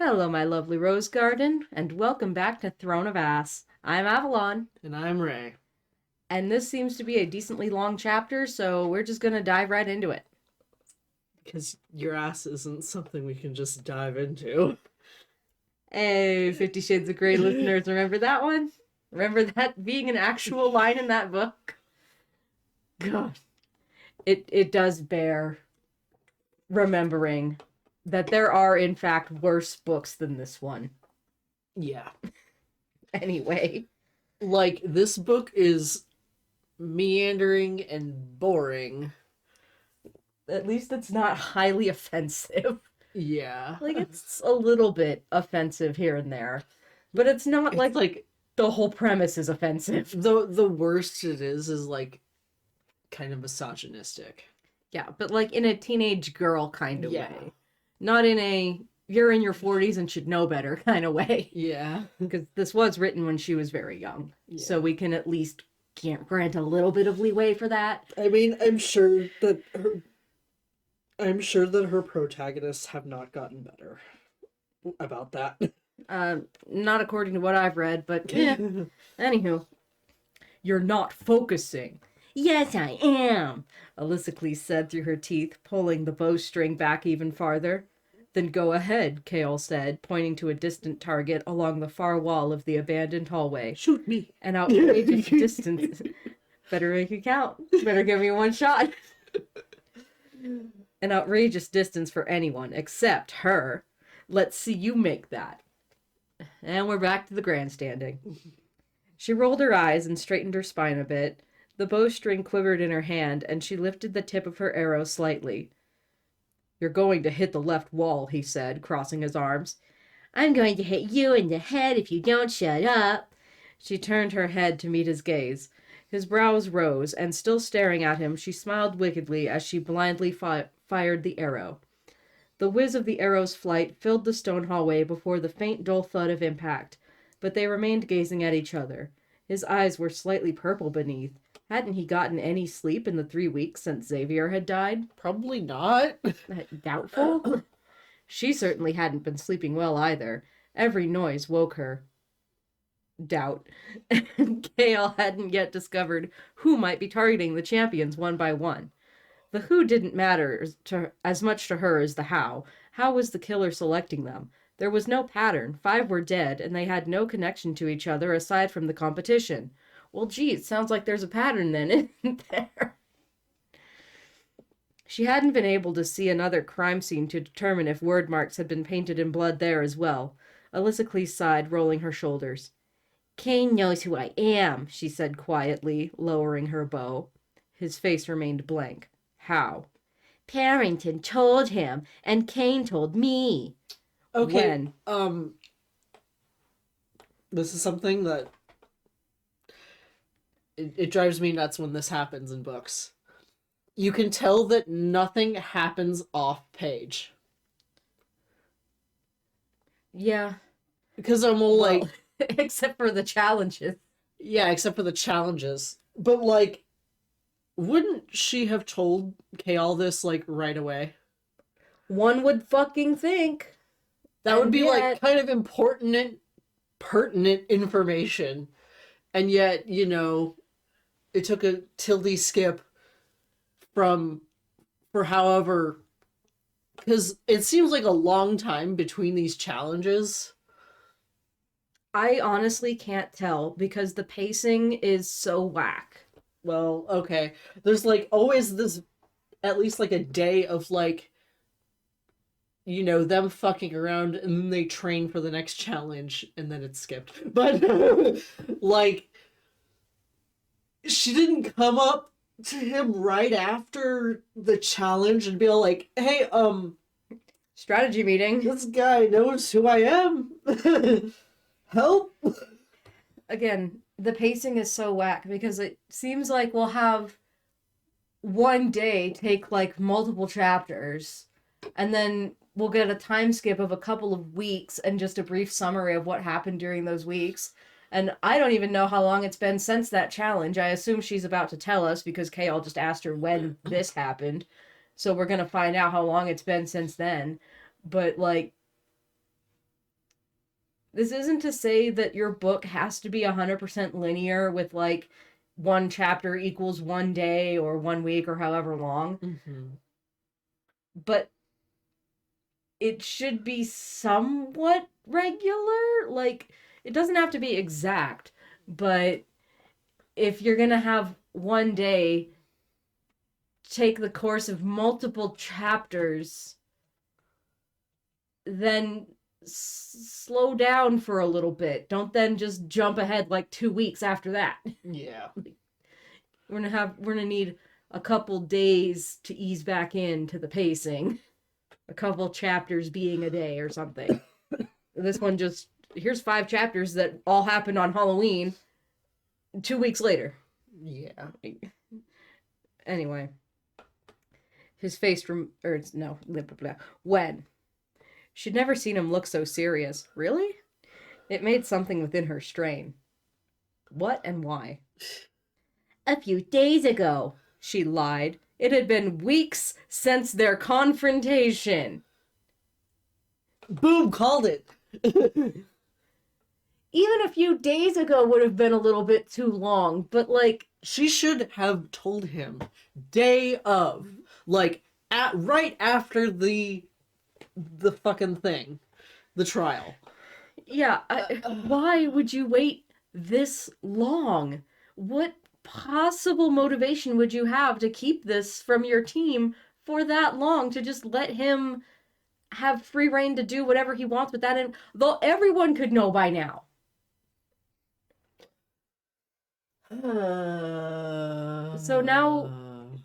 Hello, my lovely rose garden, and welcome back to Throne of Ass. I'm Avalon, And I'm Ray. and this seems to be a decently long chapter, so we're just gonna dive right into it. Because your ass isn't something we can just dive into. Hey, 50 Shades of Grey listeners, remember that one? Remember that being an actual line in that book? God. It does bear remembering that there are, in fact, worse books than this one. Yeah. Anyway. Like, this book is meandering and boring. At least it's not highly offensive. Yeah. Like, it's a little bit offensive here and there. But it's not It's like the whole premise is offensive. the worst it is like kind of misogynistic. Yeah, but like in a teenage girl kind of Yeah. way. Not in a you're in your 40s and should know better kind of way. Yeah. Because this was written when she was very young. Yeah. So we can at least grant a little bit of leeway for that. I mean, I'm sure that her protagonists have not gotten better about that. Not according to what I've read, but yeah. Anywho. You're not focusing. Yes, I am, Alysicles said through her teeth, pulling the bowstring back even farther. Then go ahead, Kaol said, pointing to a distant target along the far wall of the abandoned hallway. Shoot me. An outrageous distance. Better make it count. Better give me one shot. An outrageous distance for anyone, except her. Let's see you make that. And we're back to the grandstanding. She rolled her eyes and straightened her spine a bit. The bowstring quivered in her hand, and she lifted the tip of her arrow slightly. You're going to hit the left wall, he said, crossing his arms. I'm going to hit you in the head if you don't shut up. She turned her head to meet his gaze. His brows rose, and still staring at him, she smiled wickedly as she blindly fired the arrow. The whiz of the arrow's flight filled the stone hallway before the faint, dull thud of impact, but they remained gazing at each other. His eyes were slightly purple beneath. Hadn't he gotten any sleep in the 3 weeks since Xavier had died? Probably not. Doubtful? She certainly hadn't been sleeping well either. Every noise woke her. Doubt. Kaol hadn't yet discovered who might be targeting the champions one by one. The who didn't matter as much to her as the how. How was the killer selecting them? There was no pattern. 5 were dead, and they had no connection to each other aside from the competition. Well, gee, it sounds like there's a pattern then, isn't there? She hadn't been able to see another crime scene to determine if word marks had been painted in blood there as well. Alysicles sighed, rolling her shoulders. Kane knows who I am, she said quietly, lowering her bow. His face remained blank. How? Parrington told him, and Kane told me. Okay. When? This is something that it drives me nuts when this happens in books. You can tell that nothing happens off page. Yeah. Because I'm all like... Except for the challenges. Yeah, except for the challenges. But, like, wouldn't she have told Kaol this, like, right away? One would fucking think. That would be, like, kind of important, pertinent information. And yet, you know, it took a tilde skip for however... Because it seems like a long time between these challenges. I honestly can't tell because the pacing is so whack. Well, okay. There's, like, always this, at least, like, a day of, like, you know, them fucking around, and then they train for the next challenge, and then it's skipped. But, like, she didn't come up to him right after the challenge and be all like, hey, strategy meeting. This guy knows who I am. Help. Again, the pacing is so whack because it seems like we'll have one day take like multiple chapters and then we'll get a time skip of a couple of weeks and just a brief summary of what happened during those weeks. And I don't even know how long it's been since that challenge. I assume she's about to tell us because Kaol just asked her when this happened. So we're going to find out how long it's been since then. But, like, This isn't to say that your book has to be 100% linear with, like, one chapter equals one day or 1 week or however long. Mm-hmm. But it should be somewhat regular. Like, it doesn't have to be exact, but if you're gonna have one day take the course of multiple chapters, then slow down for a little bit. Don't then just jump ahead like 2 weeks after that. Yeah. We're gonna need a couple days to ease back into the pacing. A couple chapters being a day or something. This one just, here's 5 chapters that all happened on Halloween 2 weeks later. Yeah. Anyway. His face when? She'd never seen him look so serious. Really? It made something within her strain. What and why? A few days ago, she lied. It had been weeks since their confrontation. Boom, called it. Even a few days ago would have been a little bit too long, but like... She should have told him day of. Like, right after the fucking thing. The trial. Yeah, why would you wait this long? What possible motivation would you have to keep this from your team for that long, to just let him have free reign to do whatever he wants with that? And though everyone could know by now. So now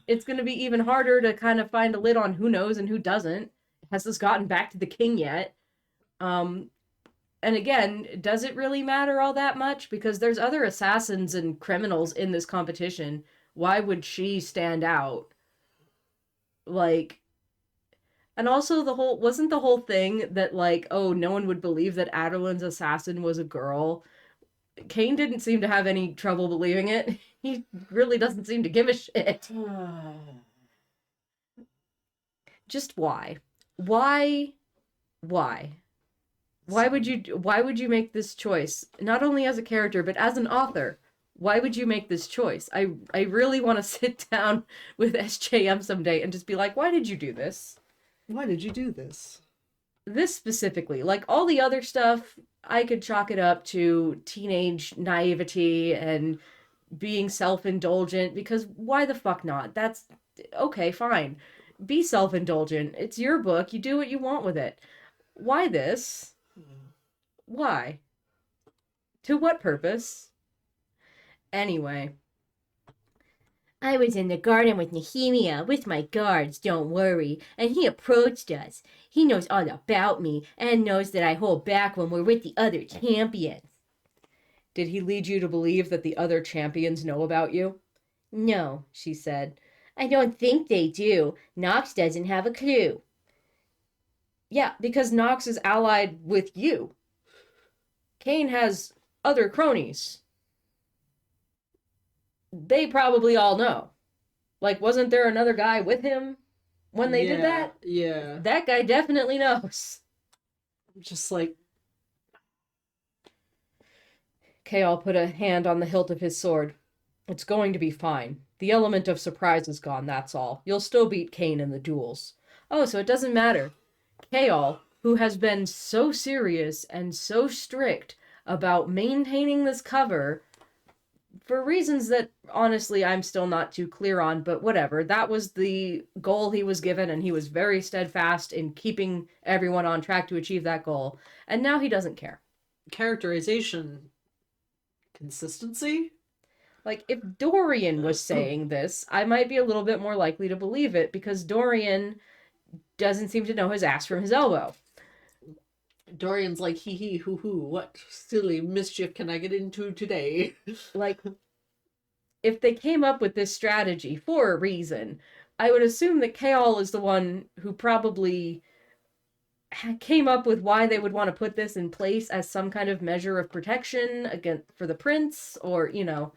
it's going to be even harder to kind of find a lid on who knows and who doesn't. Has this gotten back to the king yet? And again, does it really matter all that much? Because there's other assassins and criminals in this competition. Why would she stand out? Like, and also wasn't the whole thing that, like, oh, no one would believe that Aderlin's assassin was a girl? Kane didn't seem to have any trouble believing it. He really doesn't seem to give a shit. Just why? Why? Why would you make this choice? Not only as a character, but as an author. Why would you make this choice? I really want to sit down with SJM someday and just be like, why did you do this? Why did you do this? This specifically. Like, all the other stuff, I could chalk it up to teenage naivety and being self-indulgent, because why the fuck not? That's okay, fine. Be self-indulgent. It's your book. You do what you want with it. Why this? Why? To what purpose? Anyway. I was in the garden with Nehemia, with my guards, don't worry, and he approached us. He knows all about me, and knows that I hold back when we're with the other champions. Did he lead you to believe that the other champions know about you? No, she said. I don't think they do. Nox doesn't have a clue. Yeah, because Nox is allied with you. Kane has other cronies. They probably all know. Like, wasn't there another guy with him when they did that? Yeah. That guy definitely knows. Just like... Kaol put a hand on the hilt of his sword. It's going to be fine. The element of surprise is gone, that's all. You'll still beat Kane in the duels. Oh, so it doesn't matter. Kaol, who has been so serious and so strict about maintaining this cover, for reasons that, honestly, I'm still not too clear on, but whatever. That was the goal he was given, and he was very steadfast in keeping everyone on track to achieve that goal. And now he doesn't care. Characterization. Consistency? Like, if Dorian was saying this, I might be a little bit more likely to believe it, because Dorian doesn't seem to know his ass from his elbow. Dorian's like, hee hee, hoo hoo, what silly mischief can I get into today? Like, if they came up with this strategy for a reason, I would assume that Kaol is the one who probably came up with why they would want to put this in place as some kind of measure of protection for the prince, or, you know,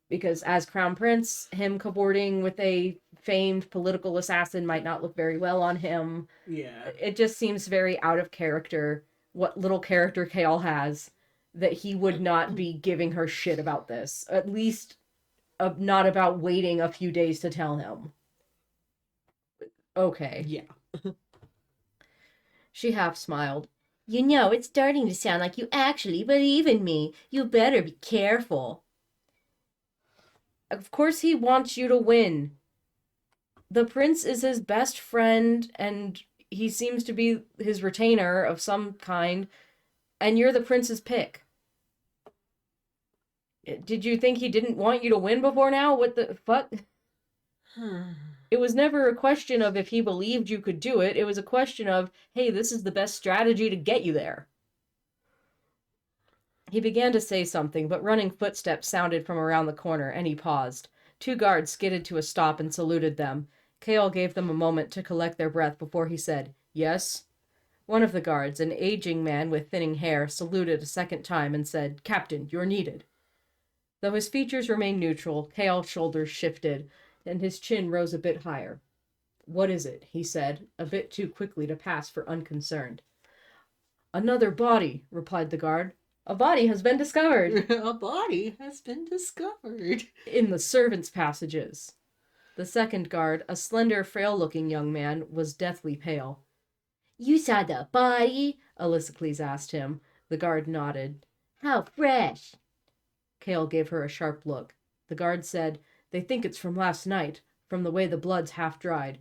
because as crown prince, him cavorting with a famed political assassin might not look very well on him. Yeah. It just seems very out of character what little character Kale has, that he would not be giving her shit about this. At least not about waiting a few days to tell him. Okay. Yeah. She half smiled. You know, it's starting to sound like you actually believe in me. You better be careful. Of course he wants you to win. The prince is his best friend, and he seems to be his retainer of some kind, and you're the prince's pick. Did you think he didn't want you to win before now? What the fuck? It was never a question of if he believed you could do it. It was a question of, hey, this is the best strategy to get you there. He began to say something, but running footsteps sounded from around the corner, and he paused. 2 guards skidded to a stop and saluted them. Kale gave them a moment to collect their breath before he said, "Yes?" One of the guards, an aging man with thinning hair, saluted a second time and said, "Captain, you're needed." Though his features remained neutral, Kale's shoulders shifted, and his chin rose a bit higher. "What is it?" he said, a bit too quickly to pass for unconcerned. "Another body," replied the guard. "A body has been discovered." A body has been discovered. "In the servants' passages." The second guard, a slender, frail-looking young man, was deathly pale. You saw the body? Alexis asked him. The guard nodded. How fresh. Kale gave her a sharp look. The guard said, "They think it's from last night, from the way the blood's half dried."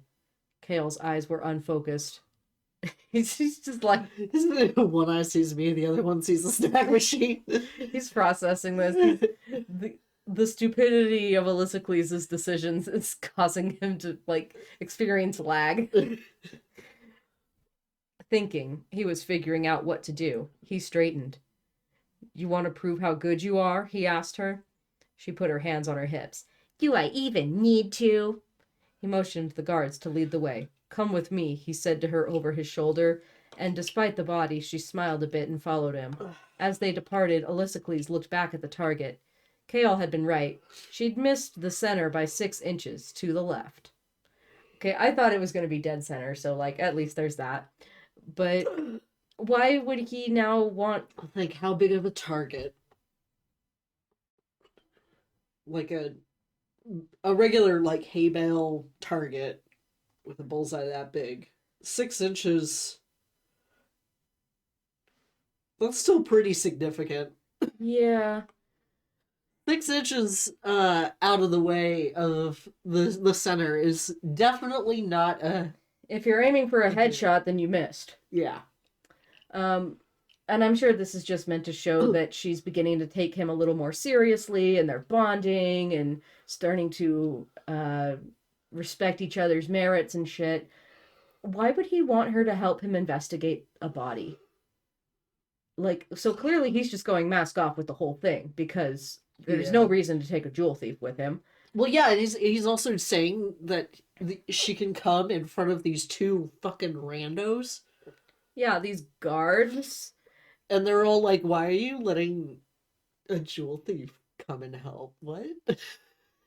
Kale's eyes were unfocused. He's just like... Isn't it one eye sees me, the other one sees the snack machine? He's processing this. The stupidity of Alexis' decisions is causing him to, experience lag. Thinking, he was figuring out what to do. He straightened. "You want to prove how good you are?" he asked her. She put her hands on her hips. Do I even need to? He motioned the guards to lead the way. "Come with me," he said to her over his shoulder, and despite the body, she smiled a bit and followed him. As they departed, Alexis looked back at the target. Kale had been right. She'd missed the center by 6 inches to the left. Okay, I thought it was going to be dead center, so, at least there's that. But why would he now want... How big of a target? A regular, hay bale target with a bullseye that big. 6 inches. That's still pretty significant. Yeah. 6 inches out of the way of the center is definitely not a... If you're aiming for a headshot, then you missed. Yeah. And I'm sure this is just meant to show that she's beginning to take him a little more seriously, and they're bonding and starting to respect each other's merits and shit. Why would he want her to help him investigate a body? So clearly he's just going mask off with the whole thing, because there's no reason to take a jewel thief with him. Well, yeah, and he's also saying that she can come in front of these 2 fucking randos. Yeah, these guards. And they're all like, "Why are you letting a jewel thief come and help?" What?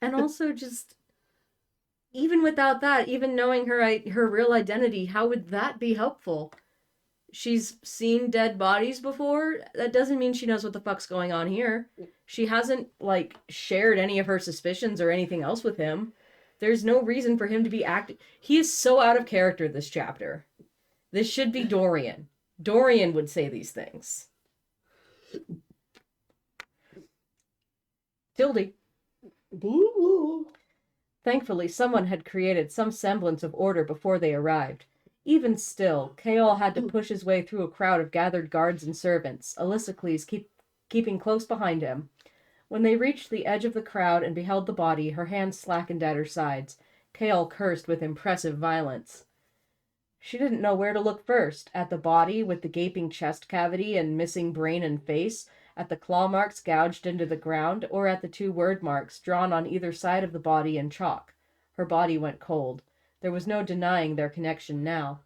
And also just, even without that, even knowing her real identity, how would that be helpful? She's seen dead bodies before. That doesn't mean she knows what the fuck's going on here. She hasn't, shared any of her suspicions or anything else with him. There's no reason for him to be acting. He is so out of character this chapter. This should be Dorian. Dorian would say these things. Tildy. Boo. Thankfully, someone had created some semblance of order before they arrived. Even still, Kale had to push his way through a crowd of gathered guards and servants, Alexis keeping close behind him. When they reached the edge of the crowd and beheld the body, her hands slackened at her sides. Kale cursed with impressive violence. She didn't know where to look first, at the body with the gaping chest cavity and missing brain and face, at the claw marks gouged into the ground, or at the 2 word marks drawn on either side of the body in chalk. Her body went cold. There was no denying their connection now.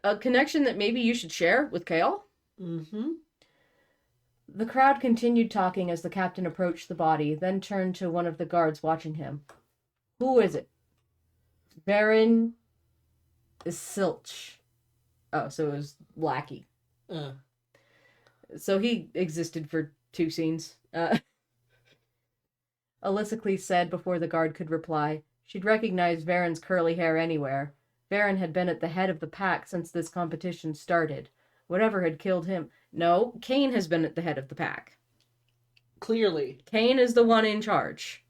A connection that maybe you should share with Kale? Mm-hmm. The crowd continued talking as the captain approached the body, then turned to one of the guards watching him. "Who is it?" "Baron Silch." Oh, so it was lackey. So he existed for 2 scenes. Alyssa said before the guard could reply. She'd recognized Varen's curly hair anywhere. Varen had been at the head of the pack since this competition started. Whatever had killed him... No, Kane has been at the head of the pack. Clearly. Kane is the one in charge.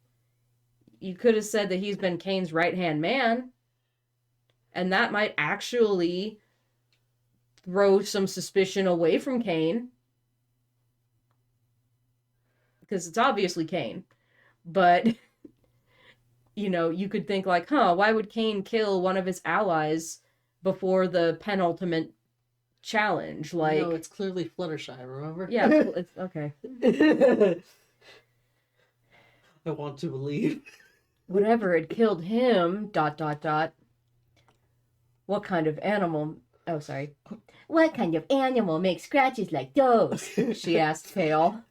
You could have said that he's been Kane's right-hand man. And that might actually throw some suspicion away from Kane. Because it's obviously Kane. But, you know, you could think like, why would Kane kill one of his allies before the penultimate challenge? Like, no, it's clearly Fluttershy, remember? Yeah, it's okay. I want to believe. Whatever had killed him, ... What kind of animal... Oh, sorry. What kind of animal makes scratches like those? She asked Kale.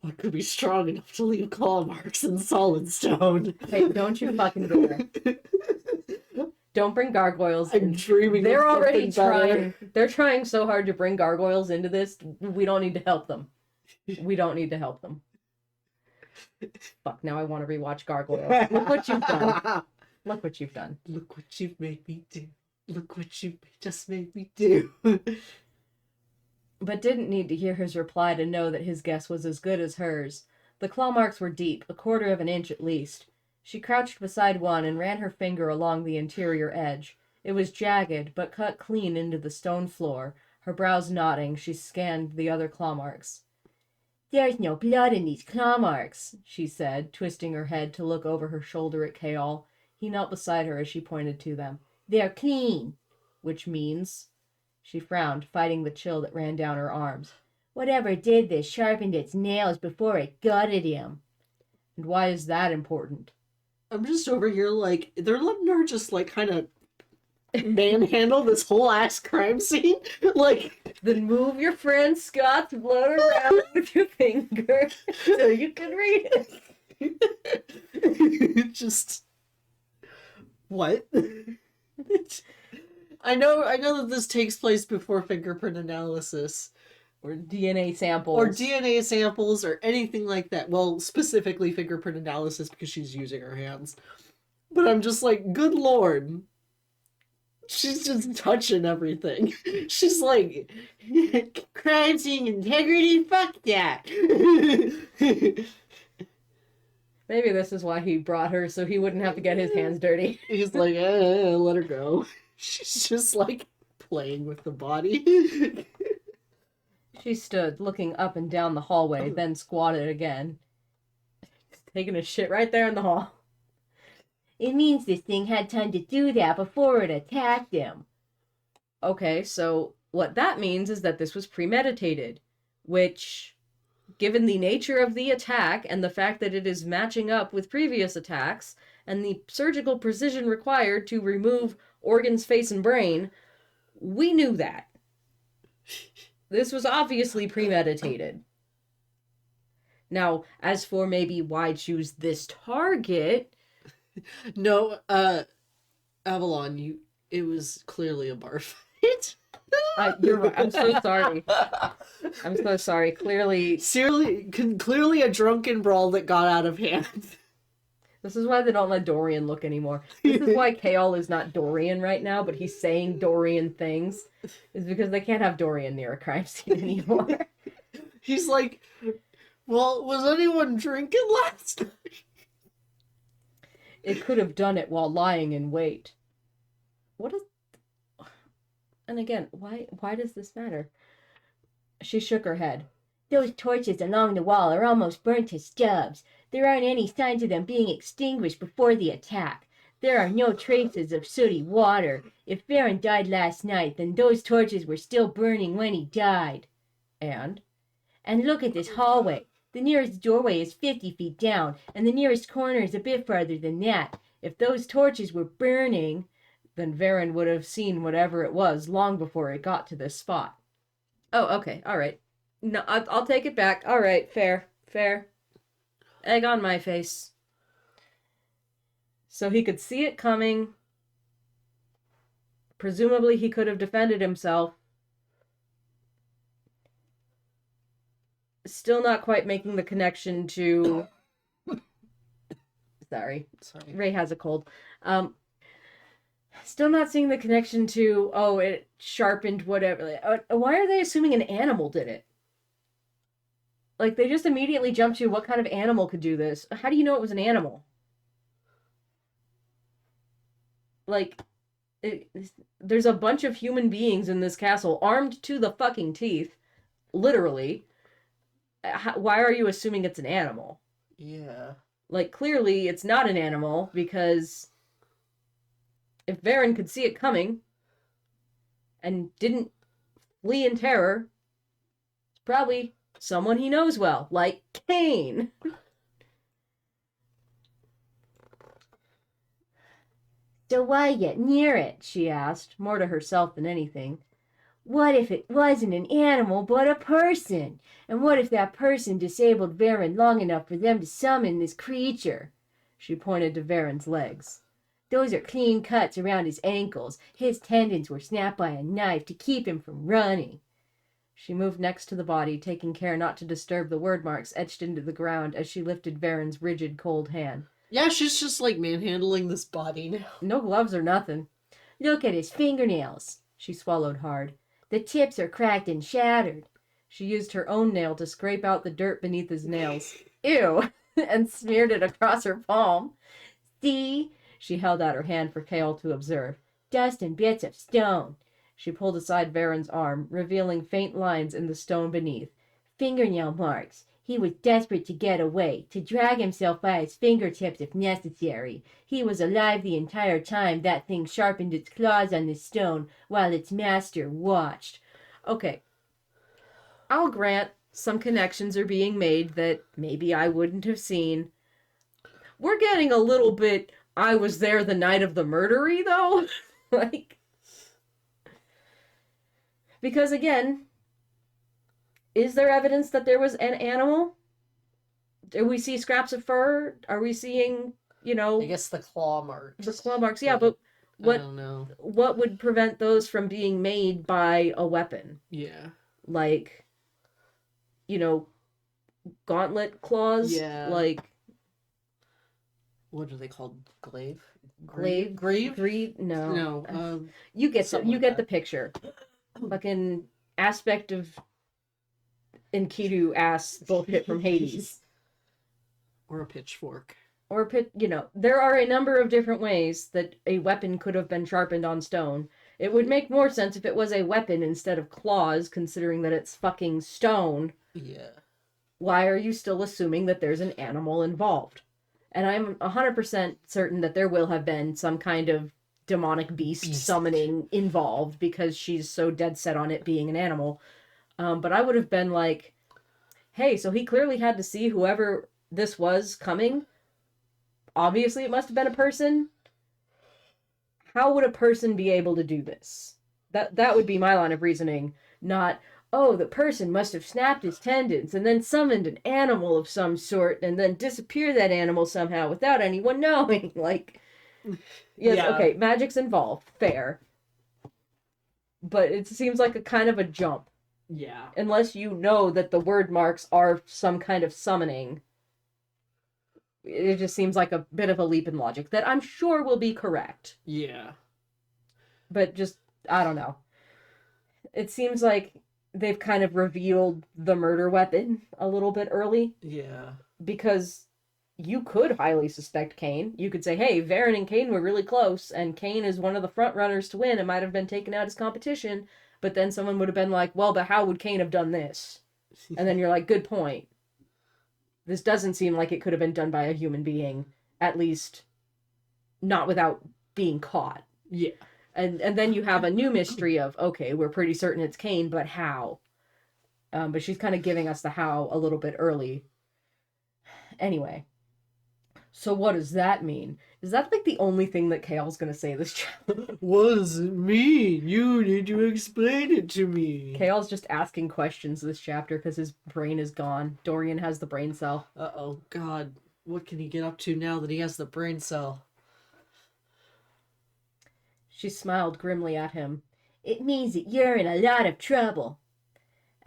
What could be strong enough to leave claw marks in solid stone? Hey, don't you fucking go there. Don't bring gargoyles. I'm dreaming. They're of already something trying. They're trying so hard to bring gargoyles into this. We don't need to help them. We don't need to help them. Fuck, now I want to rewatch Gargoyles. Look what you've done. Look what you've done. Look what you've made me do. Look what you just made me do. But didn't need to hear his reply to know that his guess was as good as hers. The claw marks were deep, 1/4 of an inch at least. She crouched beside one and ran her finger along the interior edge. It was jagged, but cut clean into the stone floor. Her brows knotting, she scanned the other claw marks. There's no blood in these claw marks, she said, twisting her head to look over her shoulder at Kaol. He knelt beside her as she pointed to them. They're clean. Which means... She frowned, fighting the chill that ran down her arms. Whatever did this sharpened its nails before it gutted him. And why is that important? I'm just over here like, they're letting her just like kind of manhandle this whole ass crime scene? Like... Then move your friend Scott's blood around with your finger so you can read it. Just... What? I know that this takes place before fingerprint analysis. Or DNA samples. Or DNA samples or anything like that. Well, specifically fingerprint analysis because she's using her hands. But I'm just like, good lord. She's just touching everything. She's like, crime scene integrity, fuck that. Maybe this is why he brought her, so he wouldn't have to get his hands dirty. He's like, let her go. She's just like playing with the body. She stood, looking up and down the hallway, then squatted again. Taking a shit right there in the hall. It means this thing had time to do that before it attacked him. Okay, so what that means is that this was premeditated, which, given the nature of the attack and the fact that it is matching up with previous attacks and the surgical precision required to remove organs, face, and brain, we knew that. This was obviously premeditated. Now, as for maybe why choose this target... No, Avalon, it was clearly a bar fight. You're right. I'm so sorry. I'm so sorry. Clearly a drunken brawl that got out of hand. This is why they don't let Dorian look anymore. This is why Kaol is not Dorian right now, but he's saying Dorian things. Is because they can't have Dorian near a crime scene anymore. He's like, well, was anyone drinking last night? It could have done it while lying in wait. What is... And again, why does this matter? She shook her head. Those torches along the wall are almost burnt to stubs. There aren't any signs of them being extinguished before the attack. There are no traces of sooty water. If Varen died last night, then those torches were still burning when he died. And look at this hallway. The nearest doorway is 50 feet down, and the nearest corner is a bit farther than that. If those torches were burning, then Varen would have seen whatever it was long before it got to this spot. Oh, okay, all right. No, I'll take it back. All right, fair. Egg on my face. So he could see it coming. Presumably he could have defended himself. still not quite making the connection to... Sorry. Ray has a cold. Still not seeing the connection to, oh, it sharpened whatever. Why are they assuming an animal did it? Like, they just immediately jump to what kind of animal could do this. How do you know it was an animal? Like, there's a bunch of human beings in this castle, armed to the fucking teeth, literally. Why are you assuming it's an animal? Yeah. Like, clearly it's not an animal, because if Varen could see it coming and didn't flee in terror, it's probably someone he knows well, like Cain. So why get near it? She asked, more to herself than anything. What if it wasn't an animal, but a person? And what if that person disabled Varen long enough for them to summon this creature? She pointed to Varen's legs. Those are clean cuts around his ankles. His tendons were snapped by a knife to keep him from running. She moved next to the body, taking care not to disturb the word marks etched into the ground as she lifted Varen's rigid, cold hand. Yeah, she's just like manhandling this body now. No gloves or nothing. Look at his fingernails. She swallowed hard. The tips are cracked and shattered. She used her own nail to scrape out the dirt beneath his nails. Ew! And smeared it across her palm. See? She held out her hand for Kale to observe. Dust and bits of stone. She pulled aside Varen's arm, revealing faint lines in the stone beneath. Fingernail marks. He was desperate to get away, to drag himself by his fingertips if necessary. He was alive the entire time that thing sharpened its claws on the stone while its master watched. Okay. I'll grant some connections are being made that maybe I wouldn't have seen. We're getting a little bit, I was there the night of the murdery, though. Like, because again, is there evidence that there was an animal? Do we see scraps of fur? Are we seeing, I guess the claw marks. The claw marks, yeah, but what, I don't know. What would prevent those from being made by a weapon? Yeah. Like, gauntlet claws? Yeah. Like... What are they called? Glaive? Glaive? Grieve? No. No. You get that. the picture. Fucking aspect of Enkidu ass bullshit from Hades. Or a pitchfork. Or, there are a number of different ways that a weapon could have been sharpened on stone. It would make more sense if it was a weapon instead of claws, considering that it's fucking stone. Yeah. Why are you still assuming that there's an animal involved? And I'm 100% certain that there will have been some kind of demonic beast summoning involved, because she's so dead set on it being an animal. But I would have been like, hey, so he clearly had to see whoever this was coming. Obviously it must have been a person. How would a person be able to do this? That would be my line of reasoning, not, oh, the person must have snapped his tendons and then summoned an animal of some sort and then disappeared that animal somehow without anyone knowing. Like, yes, yeah. Okay, magic's involved, fair. But it seems like a kind of a jump. Yeah. Unless you know that the word marks are some kind of summoning. It just seems like a bit of a leap in logic that I'm sure will be correct. Yeah. But just, I don't know. It seems like they've kind of revealed the murder weapon a little bit early. Yeah. Because you could highly suspect Cain. You could say, hey, Varen and Cain were really close, and Cain is one of the front runners to win and might have been taken out as competition. But then someone would have been like, well, but how would Cain have done this? And then you're like, good point. This doesn't seem like it could have been done by a human being, at least not without being caught. Yeah. And then you have a new mystery of, okay, we're pretty certain it's Cain, but how? But she's kind of giving us the how a little bit early. Anyway. So what does that mean? Is that like the only thing that Kale's gonna say this chapter? What does it mean? You need to explain it to me. Kale's just asking questions this chapter because his brain is gone. Dorian has the brain cell. Uh-oh, God. What can he get up to now that he has the brain cell? She smiled grimly at him. It means that you're in a lot of trouble.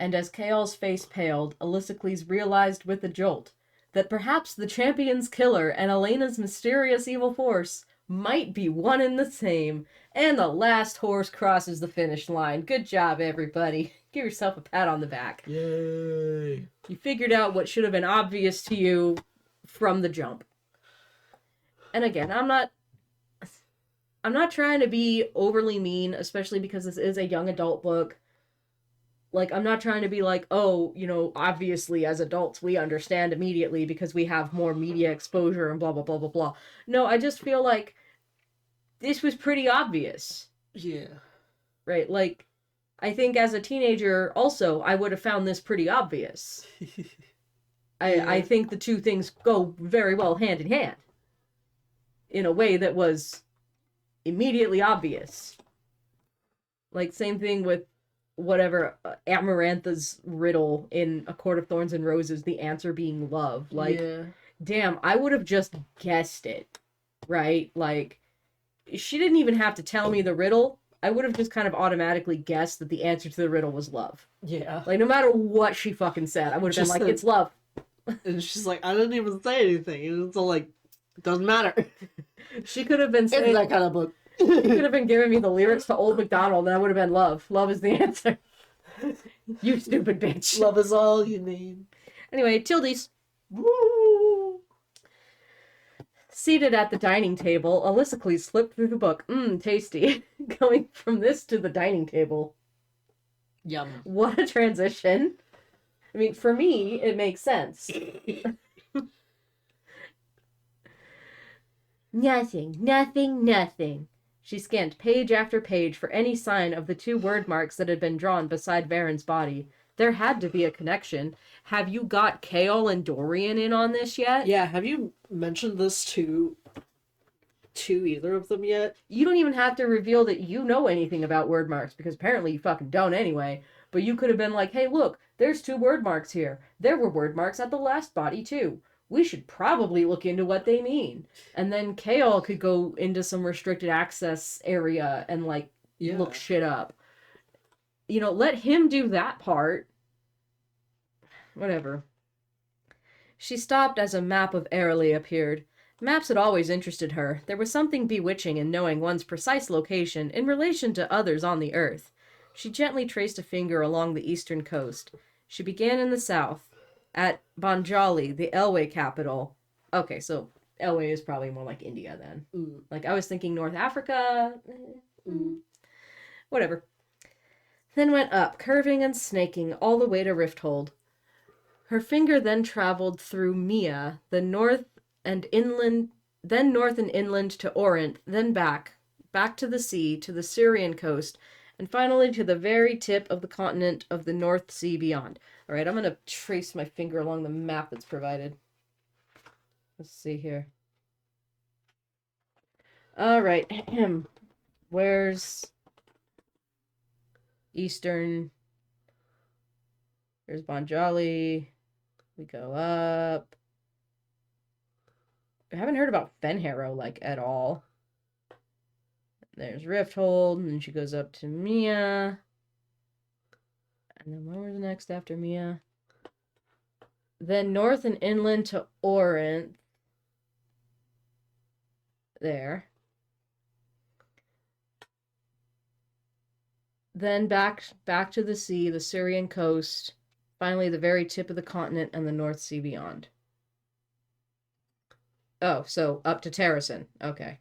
And as Chaol's face paled, Alysicles realized with a jolt that perhaps the champion's killer and Elena's mysterious evil force might be one and the same. And the last horse crosses the finish line. Good job, everybody. Give yourself a pat on the back. Yay. You figured out what should have been obvious to you from the jump. And again, I'm not trying to be overly mean, especially because this is a young adult book. Like, I'm not trying to be like, oh, you know, obviously as adults we understand immediately because we have more media exposure and blah, blah, blah, blah, blah. No, I just feel like this was pretty obvious. Yeah. Right? Like, I think as a teenager, also, I would have found this pretty obvious. I think the two things go very well hand in hand. In a way that was immediately obvious. Like, same thing with whatever Amarantha's riddle in A Court of Thorns and Roses, the answer being love. Like, damn, I would have just guessed it, right? Like, she didn't even have to tell me the riddle. I would have just kind of automatically guessed that the answer to the riddle was love. Yeah. Like, no matter what she fucking said, I would have been like, it's love. And she's like, I didn't even say anything. And it's all like, doesn't matter. She could have been saying... It's that kind of book. She could have been giving me the lyrics to Old MacDonald, and I would have been love. Love is the answer. You stupid bitch. Love is all you need. Anyway, Tildes. Woo! Seated at the dining table, Alysicles flipped through the book. Tasty. Going from this to the dining table. Yum. What a transition. I mean, for me, it makes sense. Nothing. She scanned page after page for any sign of the two word marks that had been drawn beside Varen's body. There had to be a connection. Have you got Chaol and Dorian in on this yet? Yeah, have you mentioned this to either of them yet? You don't even have to reveal that you know anything about word marks, because apparently you fucking don't anyway. But you could have been like, hey, look, there's two word marks here. There were word marks at the last body, too. We should probably look into what they mean. And then Chaol could go into some restricted access area and, like, look shit up. You know, let him do that part. Whatever. She stopped as a map of Aeriel appeared. Maps had always interested her. There was something bewitching in knowing one's precise location in relation to others on the earth. She gently traced a finger along the eastern coast. She began in the south. At Banjali, the Elway capital. Okay, so Elway is probably more like India then. Like, I was thinking North Africa. Whatever. Then went up, curving and snaking all the way to Rifthold. Her finger then traveled through Mia, the north and inland to Orient, then back to the sea, to the Syrian coast, and finally to the very tip of the continent of the North Sea beyond. All right, I'm going to trace my finger along the map that's provided. Let's see here. All right. Where's Eastern? There's Banjali. We go up. I haven't heard about Fenharrow, like, at all. There's Rifthold, and then she goes up to Mia. And then where was the next after Mia? Then north and inland to Orient. There. Then back to the sea, the Syrian coast. Finally, the very tip of the continent and the North Sea beyond. Oh, so up to Terrasen. Okay.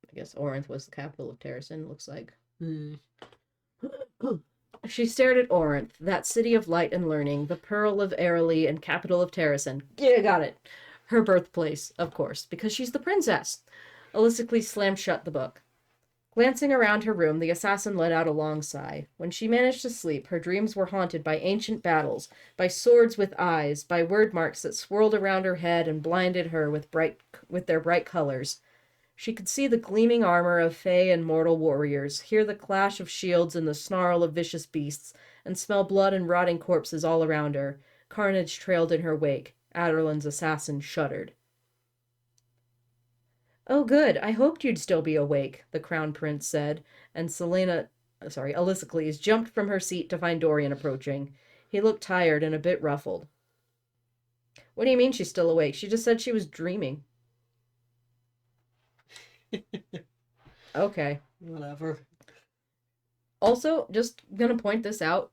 I guess Orinth was the capital of Terrasen, looks like. She stared at Orinth, that city of light and learning, the pearl of Aeriel and capital of Terrasen. Yeah, got it. Her birthplace, of course, because she's the princess. Alysicles slammed shut the book. Glancing around her room, the assassin let out a long sigh. When she managed to sleep, her dreams were haunted by ancient battles, by swords with eyes, by word marks that swirled around her head and blinded her with their bright colors. She could see the gleaming armor of fey and mortal warriors, hear the clash of shields and the snarl of vicious beasts, and smell blood and rotting corpses all around her. Carnage trailed in her wake. Aderlin's assassin shuddered. Oh, good. I hoped you'd still be awake, the Crown Prince said, and Alicicles jumped from her seat to find Dorian approaching. He looked tired and a bit ruffled. What do you mean she's still awake? She just said she was dreaming. Okay. Whatever. Also, just gonna point this out.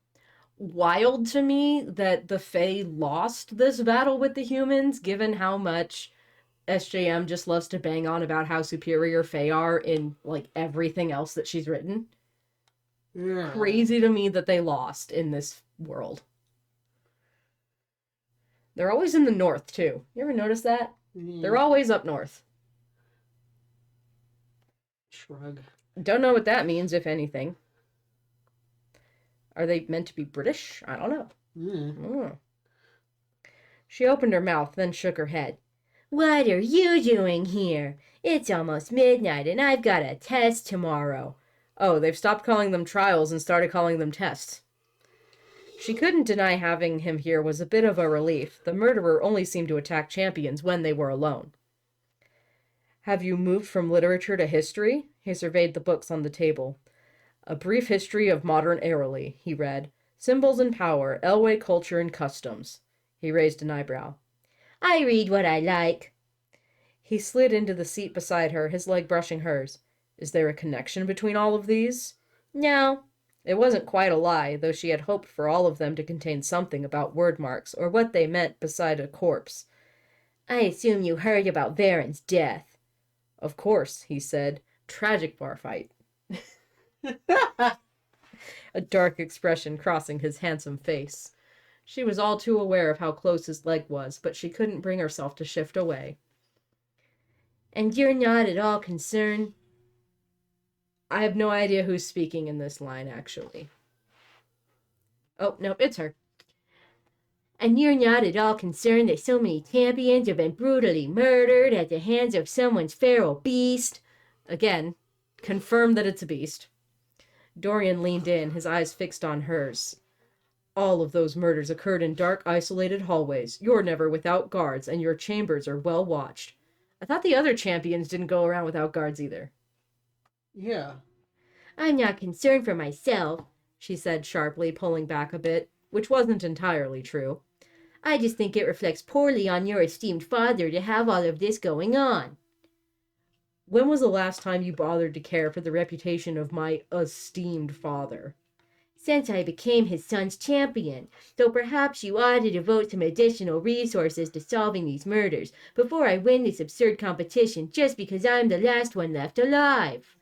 Wild to me that the Fae lost this battle with the humans, given how much SJM just loves to bang on about how superior Fae are in, like, everything else that she's written. Yeah. Crazy to me that they lost in this world. They're always in the north, too. You ever notice that? They're always up north. Shrug. Don't know what that means, if anything. Are they meant to be British? I don't know. Mm. She opened her mouth, then shook her head. What are you doing here? It's almost midnight and I've got a test tomorrow. Oh, they've stopped calling them trials and started calling them tests. She couldn't deny having him here was a bit of a relief. The murderer only seemed to attack champions when they were alone. Have you moved from literature to history? He surveyed the books on the table. A Brief History of Modern Aeriel, he read. Symbols and Power, Elway Culture and Customs. He raised an eyebrow. I read what I like. He slid into the seat beside her, his leg brushing hers. Is there a connection between all of these? No. It wasn't quite a lie, though she had hoped for all of them to contain something about word marks, or what they meant beside a corpse. I assume you heard about Varen's death. Of course, he said. Tragic bar fight. A dark expression crossing his handsome face. She was all too aware of how close his leg was, but she couldn't bring herself to shift away. And you're not at all concerned? I have no idea who's speaking in this line, actually. Oh, no, it's her. And you're not at all concerned that so many champions have been brutally murdered at the hands of someone's feral beast? Again, confirm that it's a beast. Dorian leaned in, his eyes fixed on hers. All of those murders occurred in dark, isolated hallways. You're never without guards, and your chambers are well watched. I thought the other champions didn't go around without guards either. Yeah. I'm not concerned for myself, she said sharply, pulling back a bit, which wasn't entirely true. I just think it reflects poorly on your esteemed father to have all of this going on. When was the last time you bothered to care for the reputation of my esteemed father? Since I became his son's champion, so perhaps you ought to devote some additional resources to solving these murders before I win this absurd competition just because I'm the last one left alive.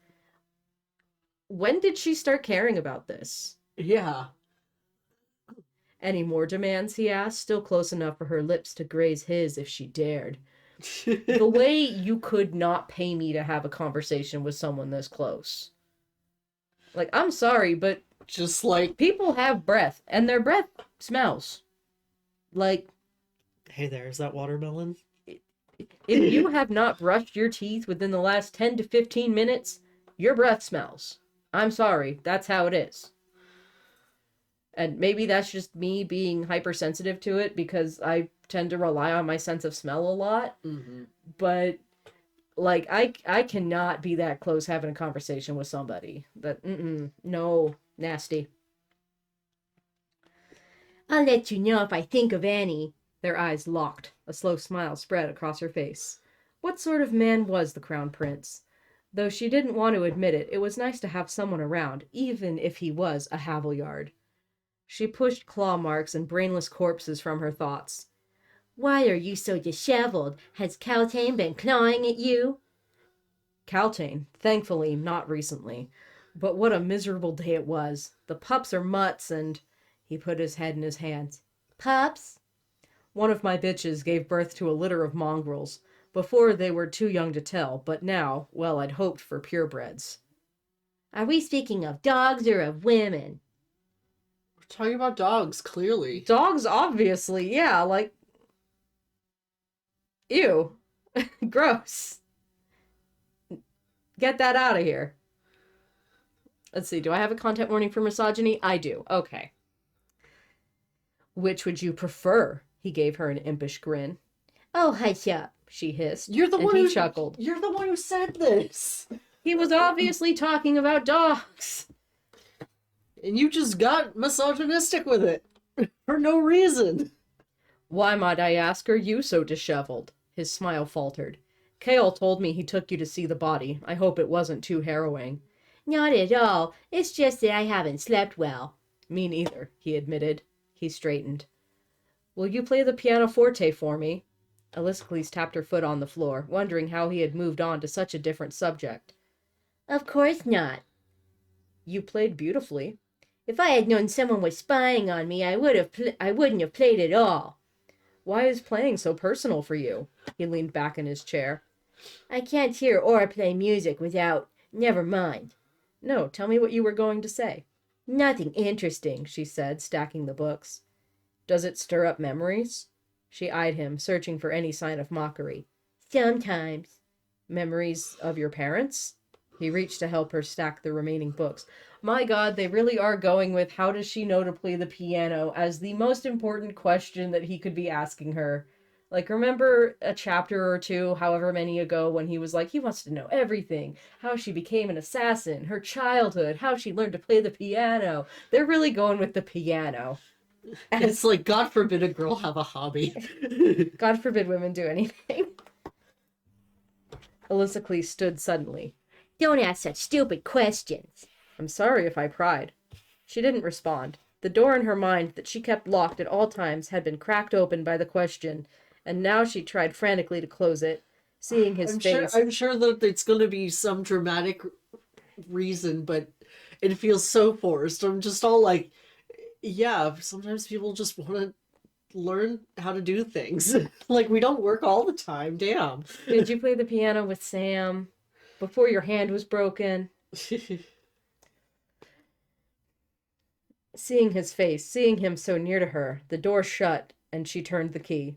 When did she start caring about this? Yeah. Any more demands, he asked, still close enough for her lips to graze his if she dared. The way you could not pay me to have a conversation with someone this close. Like, I'm sorry, but just like, people have breath, and their breath smells. Like, hey there, is that watermelon? If you have not brushed your teeth within the last 10 to 15 minutes, your breath smells. I'm sorry, that's how it is. And maybe that's just me being hypersensitive to it because I tend to rely on my sense of smell a lot. Mm-hmm. But, like, I cannot be that close having a conversation with somebody. No, nasty. I'll let you know if I think of any. Their eyes locked. A slow smile spread across her face. What sort of man was the Crown Prince? Though she didn't want to admit it, it was nice to have someone around, even if he was a Havillard. She pushed claw marks and brainless corpses from her thoughts. Why are you so disheveled? Has Caltaine been clawing at you? Caltaine, thankfully, not recently. But what a miserable day it was. The pups are mutts and... He put his head in his hands. Pups? One of my bitches gave birth to a litter of mongrels. Before they were too young to tell, but now, well, I'd hoped for purebreds. Are we speaking of dogs or of women? We're talking about dogs, clearly. Dogs, obviously, yeah, like... Ew. Gross. Get that out of here. Let's see, do I have a content warning for misogyny? I do. Okay. Which would you prefer? He gave her an impish grin. Oh, hush up. she hissed. You're the and one he who chuckled. You're the one who said this. He was obviously talking about dogs. And you just got misogynistic with it. For no reason. Why, might I ask, are you so disheveled? His smile faltered. Kale told me he took you to see the body. I hope it wasn't too harrowing. Not at all. It's just that I haven't slept well. Me neither, he admitted. He straightened. Will you play the pianoforte for me? Alexis tapped her foot on the floor, wondering how he had moved on to such a different subject. Of course not. You played beautifully. If I had known someone was spying on me, I wouldn't have played at all. Why is playing so personal for you? He leaned back in his chair. I can't hear or play music without... Never mind. No, tell me what you were going to say. Nothing interesting, she said, stacking the books. Does it stir up memories? She eyed him, searching for any sign of mockery. Sometimes. Memories of your parents? He reached to help her stack the remaining books. My God, they really are going with how does she know to play the piano as the most important question that he could be asking her. Like, remember a chapter or two, however many ago, when he was like, he wants to know everything. How she became an assassin, her childhood, how she learned to play the piano. They're really going with the piano. It's like, God forbid a girl have a hobby. God forbid women do anything. Alexis stood suddenly. Don't ask such stupid questions. I'm sorry if I pried. She didn't respond. The door in her mind that she kept locked at all times had been cracked open by the question, and now she tried frantically to close it, seeing his face. I'm sure that it's going to be some dramatic reason, but it feels so forced. I'm just all like, yeah, sometimes people just want to learn how to do things. Like, we don't work all the time, damn. Did you play the piano with Sam before your hand was broken? Seeing his face, seeing him so near to her, the door shut, and she turned the key.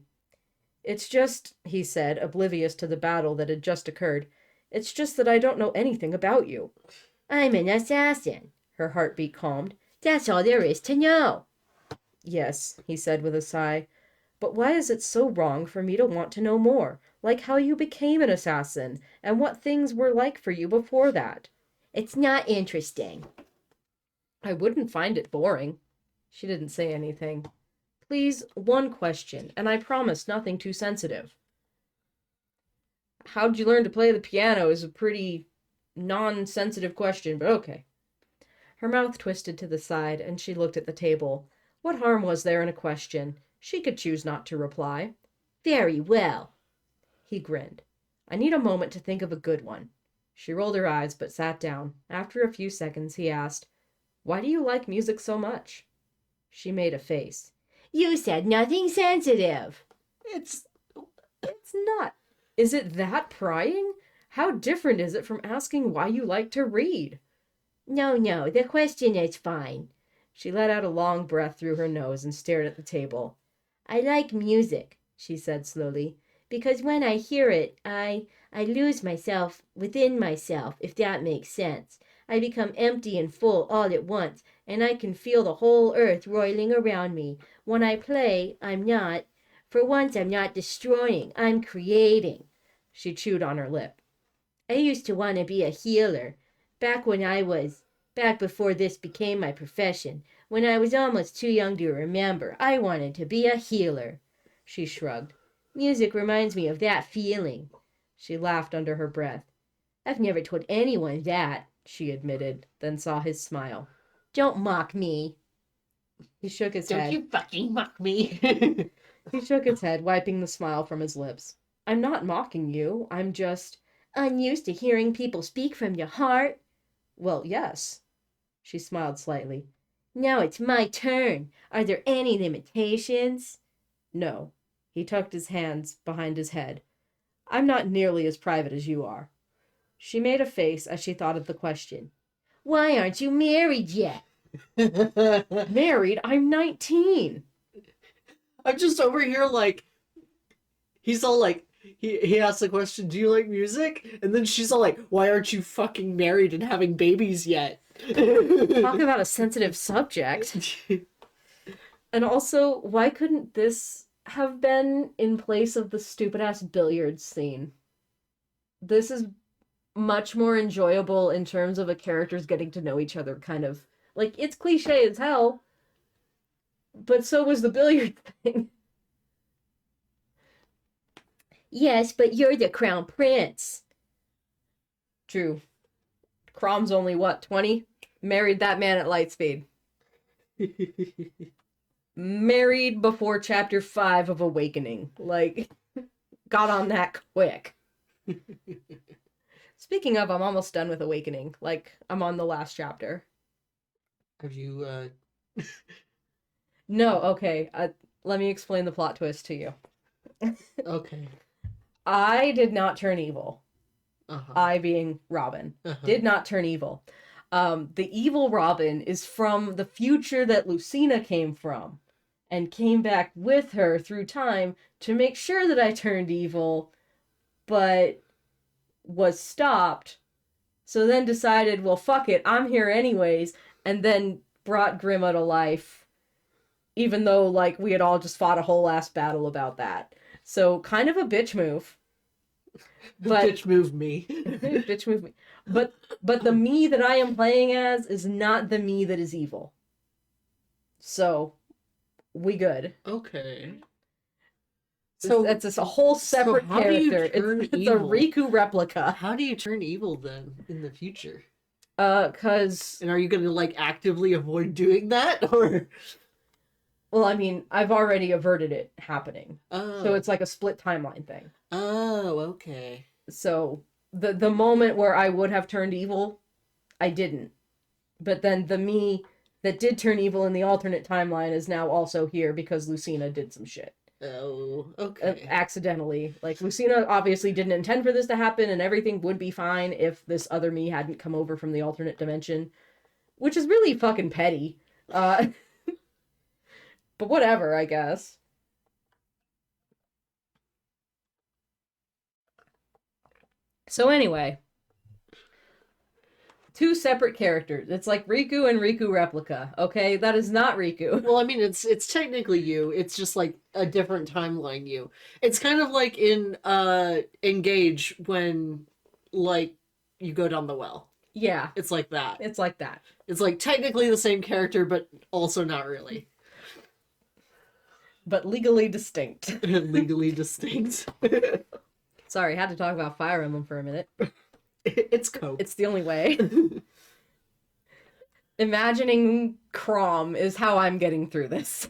It's just, he said, oblivious to the battle that had just occurred, it's just that I don't know anything about you. I'm an assassin. Her heartbeat calmed. That's all there is to know. Yes, he said with a sigh, but why is it so wrong for me to want to know more, like how you became an assassin, and what things were like for you before that? It's not interesting. I wouldn't find it boring. She didn't say anything. Please, one question, and I promise nothing too sensitive. How'd you learn to play the piano is a pretty non-sensitive question, but okay. Her mouth twisted to the side, and she looked at the table. What harm was there in a question? She could choose not to reply. Very well. He grinned. I need a moment to think of a good one. She rolled her eyes, but sat down. After a few seconds, he asked, Why do you like music so much? She made a face. You said nothing sensitive. It's not. Is it that prying? How different is it from asking why you like to read? No, the question is fine. She let out a long breath through her nose and stared at the table. I like music, she said slowly, because when I hear it, I lose myself within myself, if that makes sense. I become empty and full all at once, and I can feel the whole earth roiling around me. When I play, for once I'm not destroying, I'm creating. She chewed on her lip. I used to want to be a healer, back before this became my profession, when I was almost too young to remember. I wanted to be a healer. She shrugged. Music reminds me of that feeling. She laughed under her breath. I've never told anyone that, she admitted, then saw his smile. Don't mock me. He shook his head. Don't you fucking mock me. He shook his head, wiping the smile from his lips. I'm not mocking you. I'm just unused to hearing people speak from your heart. Well, yes. She smiled slightly. Now it's my turn. Are there any limitations? No. He tucked his hands behind his head. I'm not nearly as private as you are. She made a face as she thought of the question. Why aren't you married yet? Married? I'm 19. I'm just over here like, he's all like, he asked the question, do you like music? And then she's all like, why aren't you fucking married and having babies yet? Talk about a sensitive subject. And also, why couldn't this have been in place of the stupid-ass billiards scene. This is much more enjoyable in terms of a character's getting to know each other, kind of. Like, it's cliche as hell, but so was the billiard thing. Yes, but you're the crown prince. True. Crom's only, what, 20? Married that man at light speed. Married before chapter 5 of Awakening. Like, got on that quick. Speaking of, I'm almost done with Awakening. Like, I'm on the last chapter. Have you, No, okay. Let me explain the plot twist to you. Okay. I did not turn evil. Uh-huh. I being Robin. Did not turn evil. The evil Robin is from the future that Lucina came from. And came back with her through time to make sure that I turned evil, but was stopped. So then decided, well, fuck it, I'm here anyways, and then brought Grima to life, even though, like, we had all just fought a whole ass battle about that. So, kind of a bitch move. But, bitch move me. bitch move me. But the me that I am playing as is not the me that is evil. So, we good. Okay. So it's a whole separate how do you character. turn It's a evil? Riku replica. How do you turn evil then in the future? 'Cause, And are you gonna like actively avoid doing that, or? well, I mean, I've already averted it happening. Oh. So it's like a split timeline thing. Oh, okay. So the moment where I would have turned evil, I didn't. But then the me that did turn evil in the alternate timeline is now also here because Lucina did some shit. Oh, okay. Accidentally. Like, Lucina obviously didn't intend for this to happen, and everything would be fine if this other me hadn't come over from the alternate dimension. Which is really fucking petty. But whatever, I guess. So anyway. 2 separate characters. It's like Riku and Riku replica. Okay, that is not Riku. Well, I mean, it's technically you. It's just like a different timeline you. It's kind of like in Engage when like you go down the well. Yeah. It's like that. It's like that. It's like technically the same character, but also not really. But legally distinct. Legally distinct. Sorry, had to talk about Fire Emblem for a minute. It's Coke. It's the only way. Imagining Crom is how I'm getting through this.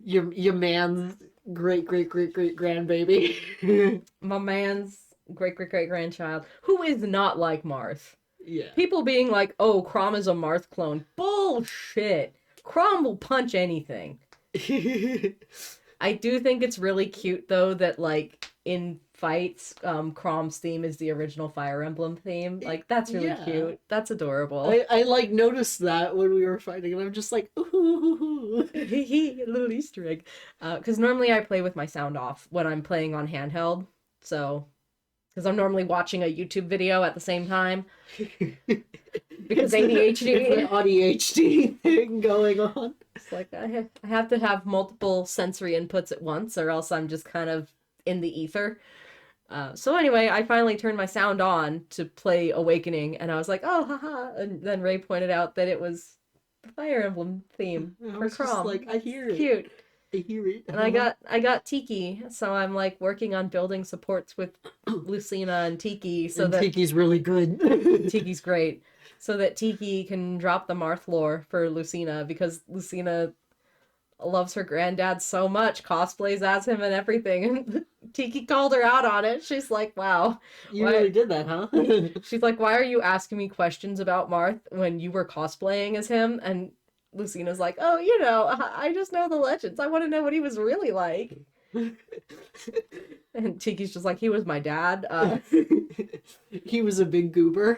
Your man's great grandbaby. My man's great grandchild, who is not like Marth. Yeah. People being like, oh, Crom is a Marth clone. Bullshit. Crom will punch anything. I do think it's really cute, though, that, like, in fights, Crom's theme is the original Fire Emblem theme. Like, that's really cute. That's adorable. I like noticed that when we were fighting, and I'm just like, ooh. A little Easter egg. Because normally I play with my sound off when I'm playing on handheld. So, because I'm normally watching a YouTube video at the same time. Because ADHD. It's an ADHD thing going on. It's like I have to have multiple sensory inputs at once, or else I'm just kind of in the ether. So anyway, I finally turned my sound on to play Awakening, and I was like, oh, haha. And then Ray pointed out that it was the Fire Emblem theme for Crom. Like, I hear it. Cute. I hear it. And I got Tiki, so I'm like working on building supports with Lucina and Tiki, so and that Tiki's really good. Tiki's great, so that Tiki can drop the Marth lore for Lucina, because Lucina loves her granddad so much, cosplays as him and everything, and Tiki called her out on it. She's like, wow. You really did that, huh? She's like, why are you asking me questions about Marth when you were cosplaying as him? And Lucina's like, oh, you know, I just know the legends. I want to know what he was really like. And Tiki's just like, he was my dad. He was a big goober.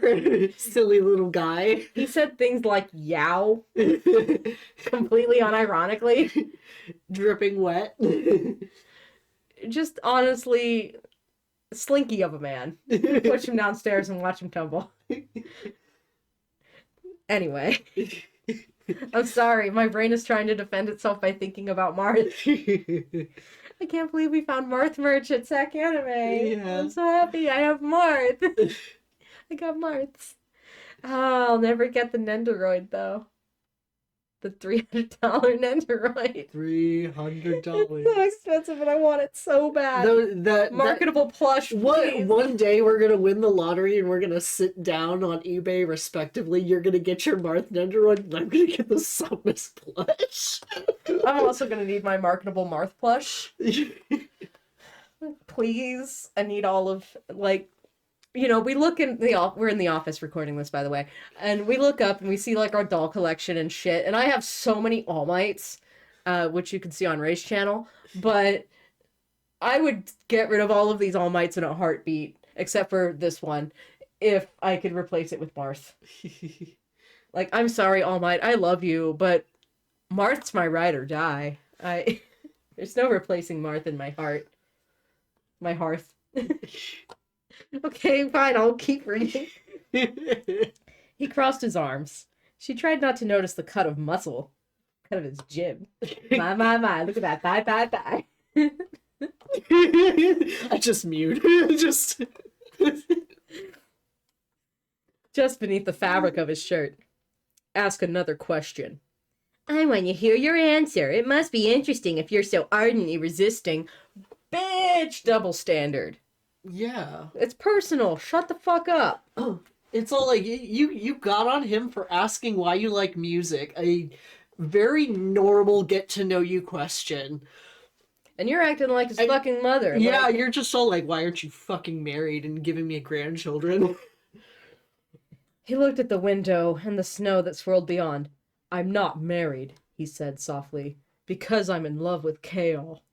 Silly little guy. He said things like, yow. Completely unironically. Dripping wet. Just honestly, slinky of a man. Push him downstairs and watch him tumble. Anyway. I'm sorry, my brain is trying to defend itself by thinking about Marth. I can't believe we found Marth merch at Sac Anime. Yeah. I'm so happy I have Marth. I got Marths. Oh, I'll never get the Nendoroid, though. The $300 Nendoroid. $300. It's so expensive and I want it so bad. Marketable plush, please. One day we're gonna win the lottery and we're gonna sit down on eBay respectively. You're gonna get your Marth Nendoroid and I'm gonna get the Somnus plush. I'm also gonna need my marketable Marth plush. Please. I need all of, like, you know, we look in the we're in the office recording this, by the way, and we look up and we see like our doll collection and shit. And I have so many All Mights, which you can see on Ray's channel, but I would get rid of all of these All Mights in a heartbeat, except for this one, if I could replace it with Marth. Like, I'm sorry, All Might, I love you, but Marth's my ride or die. There's no replacing Marth in my heart. My hearth. Okay, fine, I'll keep reading. He crossed his arms. She tried not to notice the cut of muscle. Cut of his jib. My, look at that. Bye. I just mute. Just beneath the fabric of his shirt. Ask another question. I want to hear your answer. It must be interesting if you're so ardently resisting. Bitch! Double standard. Yeah. It's personal. Shut the fuck up. Oh, it's all like you got on him for asking why you like music. A very normal get to know you question. And you're acting like his fucking mother. Yeah, like... you're just all like, why aren't you fucking married and giving me grandchildren? He looked at the window and the snow that swirled beyond. I'm not married, he said softly, because I'm in love with Kale.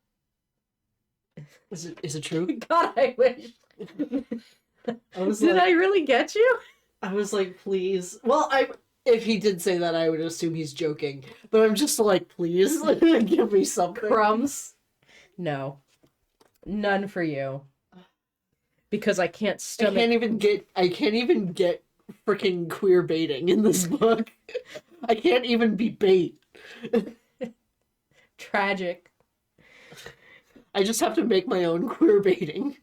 Is it true? God, I wish. Did I really get you? I was like, please. Well, if he did say that, I would assume he's joking. But I'm just like, please, give me something. Crumbs? No. None for you. Because I can't stomach... I can't even get freaking queer baiting in this book. I can't even be bait. Tragic. I just have to make my own queer baiting.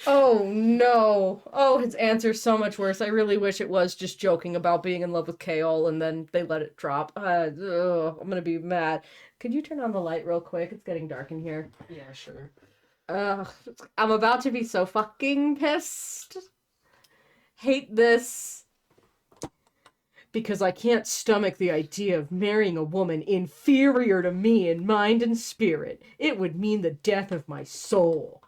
Oh, no. Oh, his answer's so much worse. I really wish it was just joking about being in love with Kale and then they let it drop. I'm gonna be mad. Could you turn on the light real quick? It's getting dark in here. Yeah, sure. I'm about to be so fucking pissed. Hate this. Because I can't stomach the idea of marrying a woman inferior to me in mind and spirit. It would mean the death of my soul.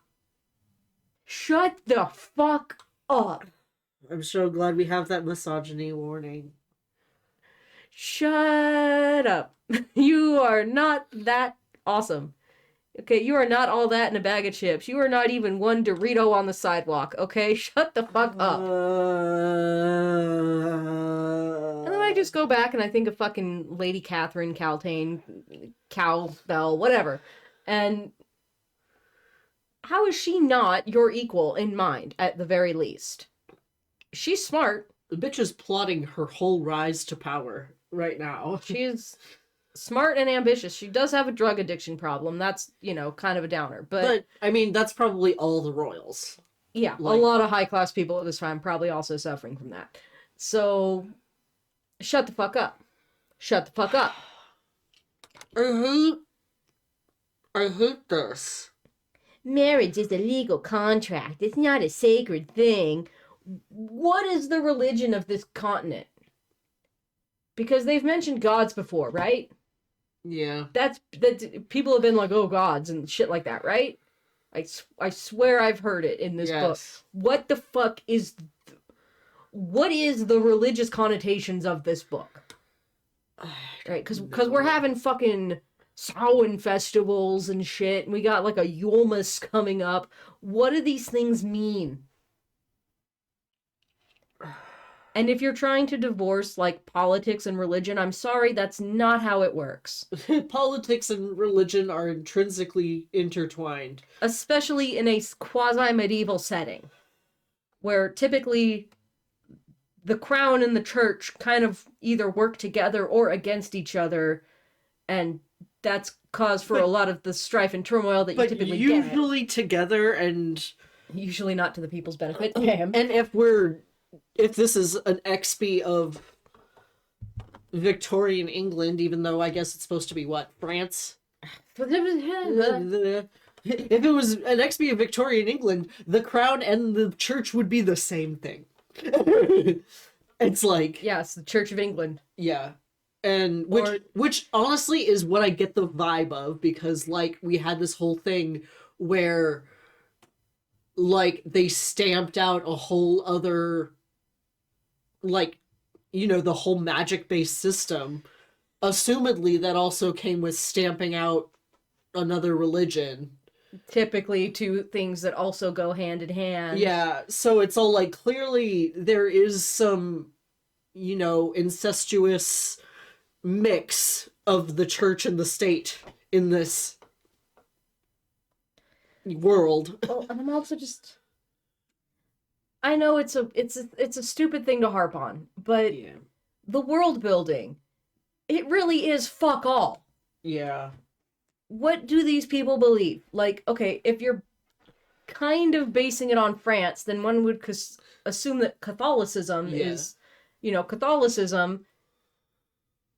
Shut the fuck up. I'm so glad we have that misogyny warning. Shut up. You are not that awesome. Okay, you are not all that in a bag of chips. You are not even one Dorito on the sidewalk, okay? Shut the fuck up. And then I just go back and I think of fucking Lady Catherine, Caltane, Cowbell, whatever. And how is she not your equal in mind, at the very least? She's smart. The bitch is plotting her whole rise to power right now. She's smart and ambitious. She does have a drug addiction problem. That's, kind of a downer. But I mean, that's probably all the royals. Yeah, a lot of high-class people at this time probably also suffering from that. So, shut the fuck up. Shut the fuck up. I hate this. Marriage is a legal contract. It's not a sacred thing. What is the religion of this continent? Because they've mentioned gods before, right? Yeah. That people have been like, oh, gods and shit like that, right? I swear I've heard it in this book. What the fuck is... What is the religious connotations of this book? Right? Because we're having fucking Samhain festivals and shit, and we got like a Yulmus coming up. What do these things mean? And if you're trying to divorce, like, politics and religion, I'm sorry, that's not how it works. Politics and religion are intrinsically intertwined. Especially in a quasi-medieval setting, where typically the crown and the church kind of either work together or against each other, and that's cause for a lot of the strife and turmoil that you typically get. But usually together, and Usually not to the people's benefit. and if this is an XP of Victorian England, even though I guess it's supposed to be what, France? If it was an XP of Victorian England, the crown and the church would be the same thing. It's like, Yes, the Church of England. yeah. And which honestly is what I get the vibe of, because like we had this whole thing where like they stamped out a whole other, like, you know, the whole magic based system. Assumedly that also came with stamping out another religion. Typically two things that also go hand in hand. Yeah, so it's all like, clearly there is some, you know, incestuous mix of the church and the state in this world. Well, and I'm also just, I know it's a stupid thing to harp on, but Yeah. the world building, it really is fuck all. Yeah. What do these people believe? Like, okay, if you're kind of basing it on France, then one would assume that Catholicism is, you know, Catholicism,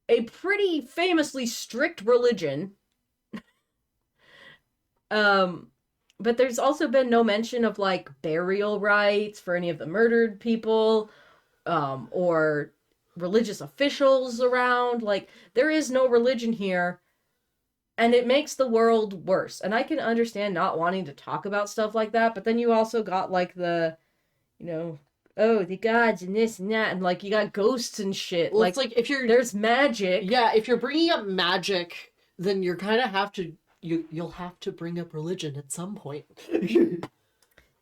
a pretty famously strict religion. But there's also been no mention of like burial rites for any of the murdered people, or religious officials around. Like, there is no religion here, and it makes the world worse. And I can understand not wanting to talk about stuff like that, but then you also got like the, you know, oh, the gods and this and that, and like you got ghosts and shit. Well, like, it's like if you're there's magic. Yeah, if you're bringing up magic, then you're kind of have to you'll have to bring up religion at some point.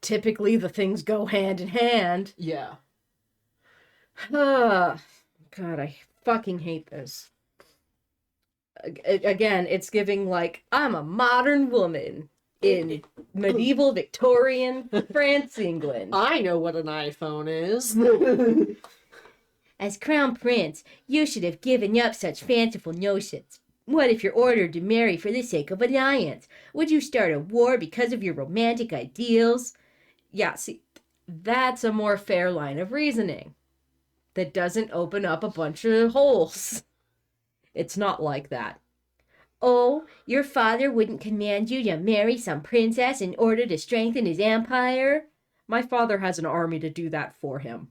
Typically the things go hand in hand. Yeah. God, I fucking hate this. Again, it's giving like, I'm a modern woman in medieval Victorian France, England. I know what an iPhone is. As crown prince, you should have given up such fanciful notions. What if you're ordered to marry for the sake of alliance? Would you start a war because of your romantic ideals? Yeah, see, that's a more fair line of reasoning. That doesn't open up a bunch of holes. It's not like that. Oh, your father wouldn't command you to marry some princess in order to strengthen his empire? My father has an army to do that for him.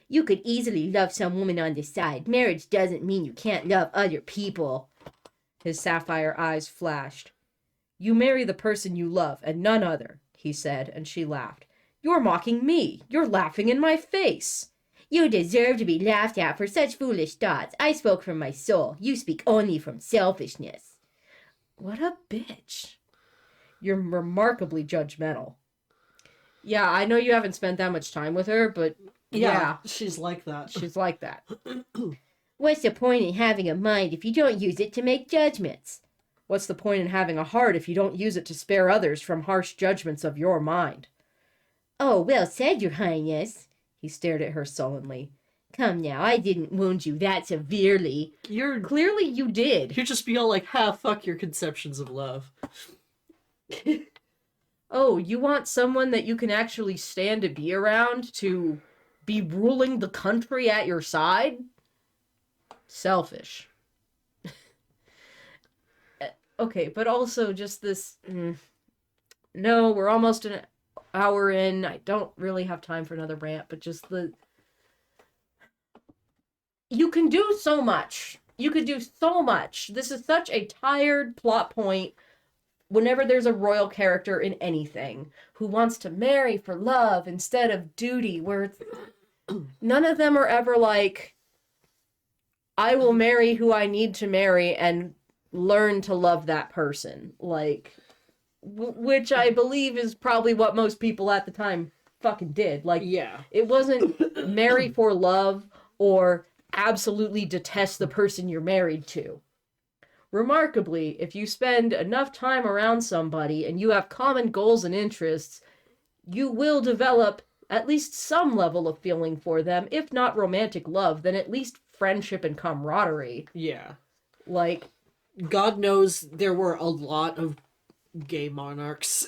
You could easily love some woman on the side. Marriage doesn't mean you can't love other people. His sapphire eyes flashed. You marry the person you love and none other, he said, and she laughed. You're mocking me. You're laughing in my face. You deserve to be laughed at for such foolish thoughts. I spoke from my soul. You speak only from selfishness. What a bitch. You're remarkably judgmental. Yeah, I know you haven't spent that much time with her, but yeah, she's like that. she's like that. What's the point in having a mind if you don't use it to make judgments? What's the point in having a heart if you don't use it to spare others from harsh judgments of your mind? Oh, well said, Your Highness. He stared at her sullenly. Come now, I didn't wound you that severely. Clearly you did. You just be all like, fuck your conceptions of love. Oh, you want someone that you can actually stand to be around, to be ruling the country at your side? Selfish. Okay, but also just this... No, we're almost an hour in. I don't really have time for another rant, but just the... You can do so much. You could do so much. This is such a tired plot point whenever there's a royal character in anything who wants to marry for love instead of duty, where it's... None of them are ever like, I will marry who I need to marry and learn to love that person. Like, which I believe is probably what most people at the time fucking did. Like, Yeah. it wasn't marry for love or absolutely detest the person you're married to. Remarkably, if you spend enough time around somebody and you have common goals and interests, you will develop at least some level of feeling for them, if not romantic love, then at least friendship and camaraderie. Yeah. Like, God knows there were a lot of gay monarchs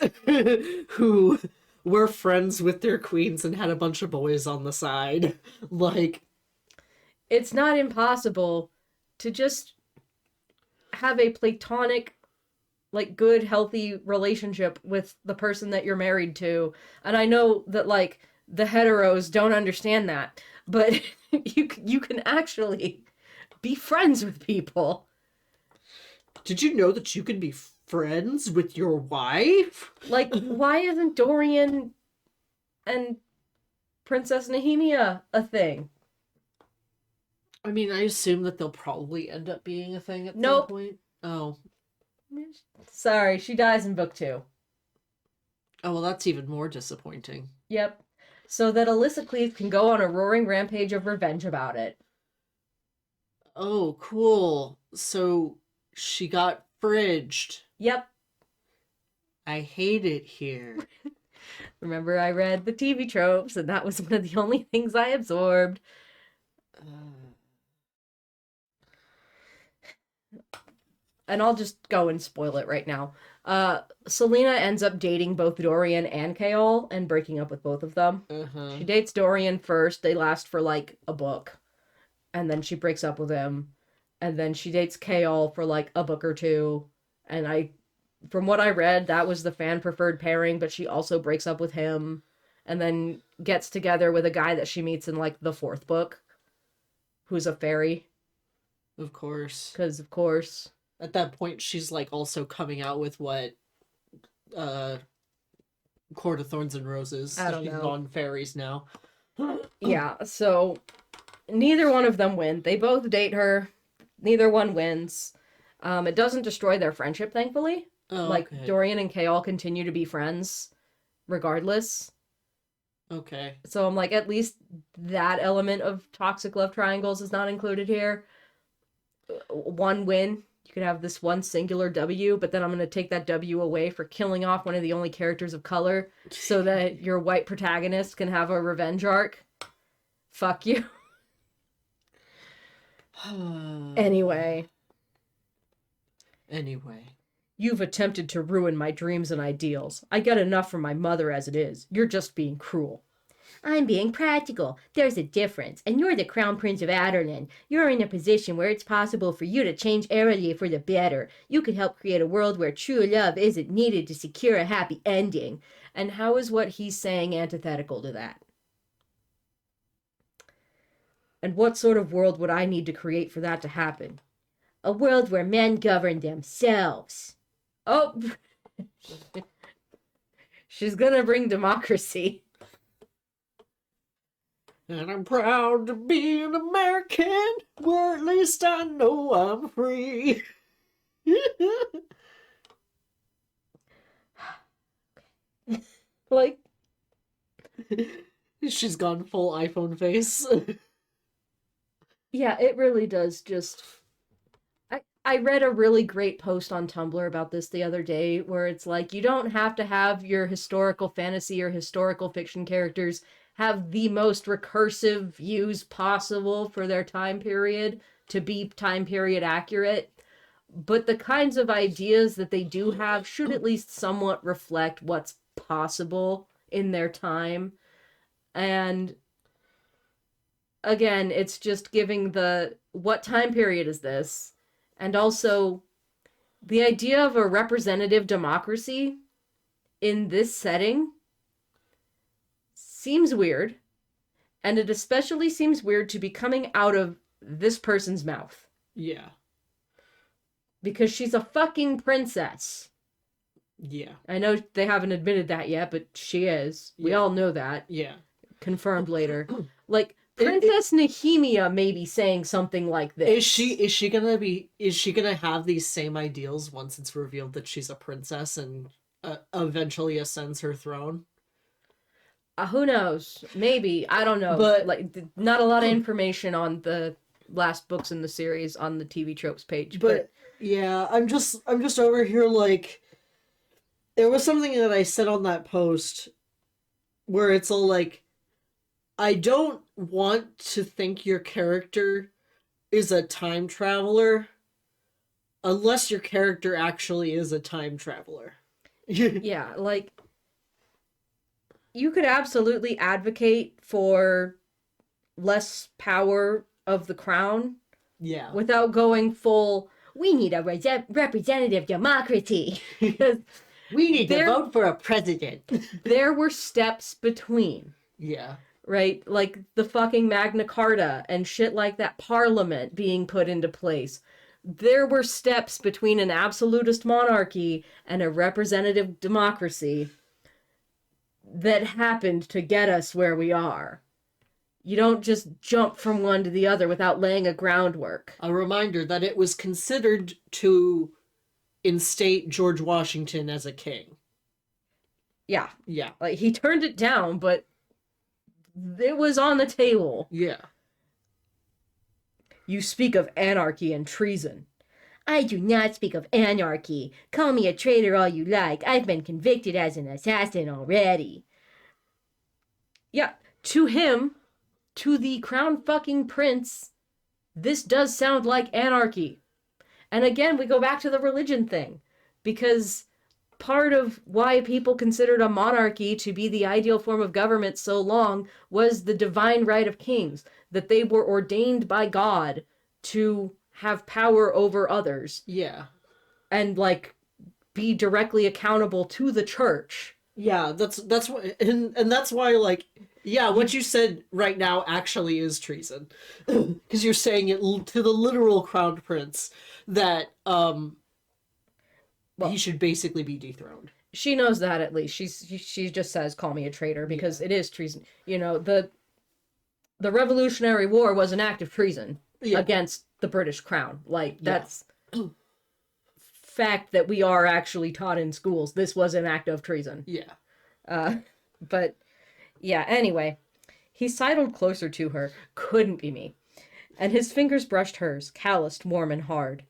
who were friends with their queens and had a bunch of boys on the side. Like, it's not impossible to just have a platonic, like, good, healthy relationship with the person that you're married to. And I know that, like, the heteros don't understand that, but you can actually be friends with people. did you know that you can be friends with your wife? Like, why isn't Dorian and Princess Nehemia a thing? I mean, I assume that they'll probably end up being a thing at some Nope. point. Oh. Sorry, she dies in book 2. Oh, well, that's even more disappointing. Yep. So that Alyssa Cleave can go on a roaring rampage of revenge about it. Oh, cool. So she got fridged. Yep. I hate it here. Remember, I read the TV tropes, and that was one of the only things I absorbed. And I'll just go and spoil it right now. Selena ends up dating both Dorian and Kaol and breaking up with both of them. She dates Dorian first. They last for like a book. And then she breaks up with him. And then she dates Kaol for like a book or two. And from what I read, that was the fan preferred pairing, but she also breaks up with him and then gets together with a guy that she meets in like the 4th book, who's a fairy. Of course. Because, of course. At that point, she's like also coming out with what Court of Thorns and Roses. I don't She's know. gone fairies now. Yeah, so neither one of them win. They both date her. Neither one wins. It doesn't destroy their friendship, thankfully. Oh, Like, okay. Dorian and Kaol continue to be friends regardless. Okay. So I'm like, at least that element of toxic love triangles is not included here. One win. You could have this one singular W, but then I'm going to take that W away for killing off one of the only characters of color so that your white protagonist can have a revenge arc. Fuck you. Anyway. You've attempted to ruin my dreams and ideals. I get enough from my mother as it is. You're just being cruel. I'm being practical. There's a difference. And you're the Crown Prince of Adernan. You're in a position where it's possible for you to change Aeriel for the better. You could help create a world where true love isn't needed to secure a happy ending. And how is what he's saying antithetical to that? And what sort of world would I need to create for that to happen? A world where men govern themselves. Oh, she's gonna bring democracy. And I'm proud to be an American, or at least I know I'm free. Like, She's gone full iPhone face. yeah, it really does just... I read a really great post on Tumblr about this the other day where it's like, you don't have to have your historical fantasy or historical fiction characters have the most recursive views possible for their time period to be time period accurate. But the kinds of ideas that they do have should at least somewhat reflect what's possible in their time. And again, it's just giving what time period is this? And also, the idea of a representative democracy in this setting seems weird. And it especially seems weird to be coming out of this person's mouth. Yeah. Because she's a fucking princess. Yeah. I know they haven't admitted that yet, but she is. We all know that. Yeah. Confirmed later. Like, Princess Nehemia may be saying something like this. Is she gonna have these same ideals once it's revealed that she's a princess and eventually ascends her throne? Who knows? Maybe. I don't know. But like, not a lot of information on the last books in the series on the TV tropes page. But yeah, I'm just over here like, there was something that I said on that post where it's all like, I don't want to think your character is a time traveler unless your character actually is a time traveler. Yeah, like, you could absolutely advocate for less power of the crown Yeah. without going full, We need a representative democracy. because We need to There- vote for a president. there were steps between, Yeah. right? Like the fucking Magna Carta and shit like that, Parliament being put into place. There were steps between an absolutist monarchy and a representative democracy that happened to get us where we are. You don't just jump from one to the other without laying a groundwork. A reminder that it was considered to instate George Washington as a king. Yeah, Yeah. like he turned it down, but it was on the table. Yeah. You speak of anarchy and treason. I do not speak of anarchy. Call me a traitor all you like. I've been convicted as an assassin already. Yeah, to him, to the crown fucking prince, this does sound like anarchy. And again, we go back to the religion thing, because part of why people considered a monarchy to be the ideal form of government so long was the divine right of kings, that they were ordained by God to have power over others Yeah. and like be directly accountable to the church. Yeah, that's why, and that's why, like, yeah, what you said right now actually is treason, because you're saying it to the literal crown prince that he should basically be dethroned. She knows that at least. She just says, "Call me a traitor," because it is treason. You know, the Revolutionary War was an act of treason against the British crown. Like that's fact that we are actually taught in schools. This was an act of treason. Yeah. But yeah, anyway, he sidled closer to her. Couldn't be me. And his fingers brushed hers, calloused, warm, and hard.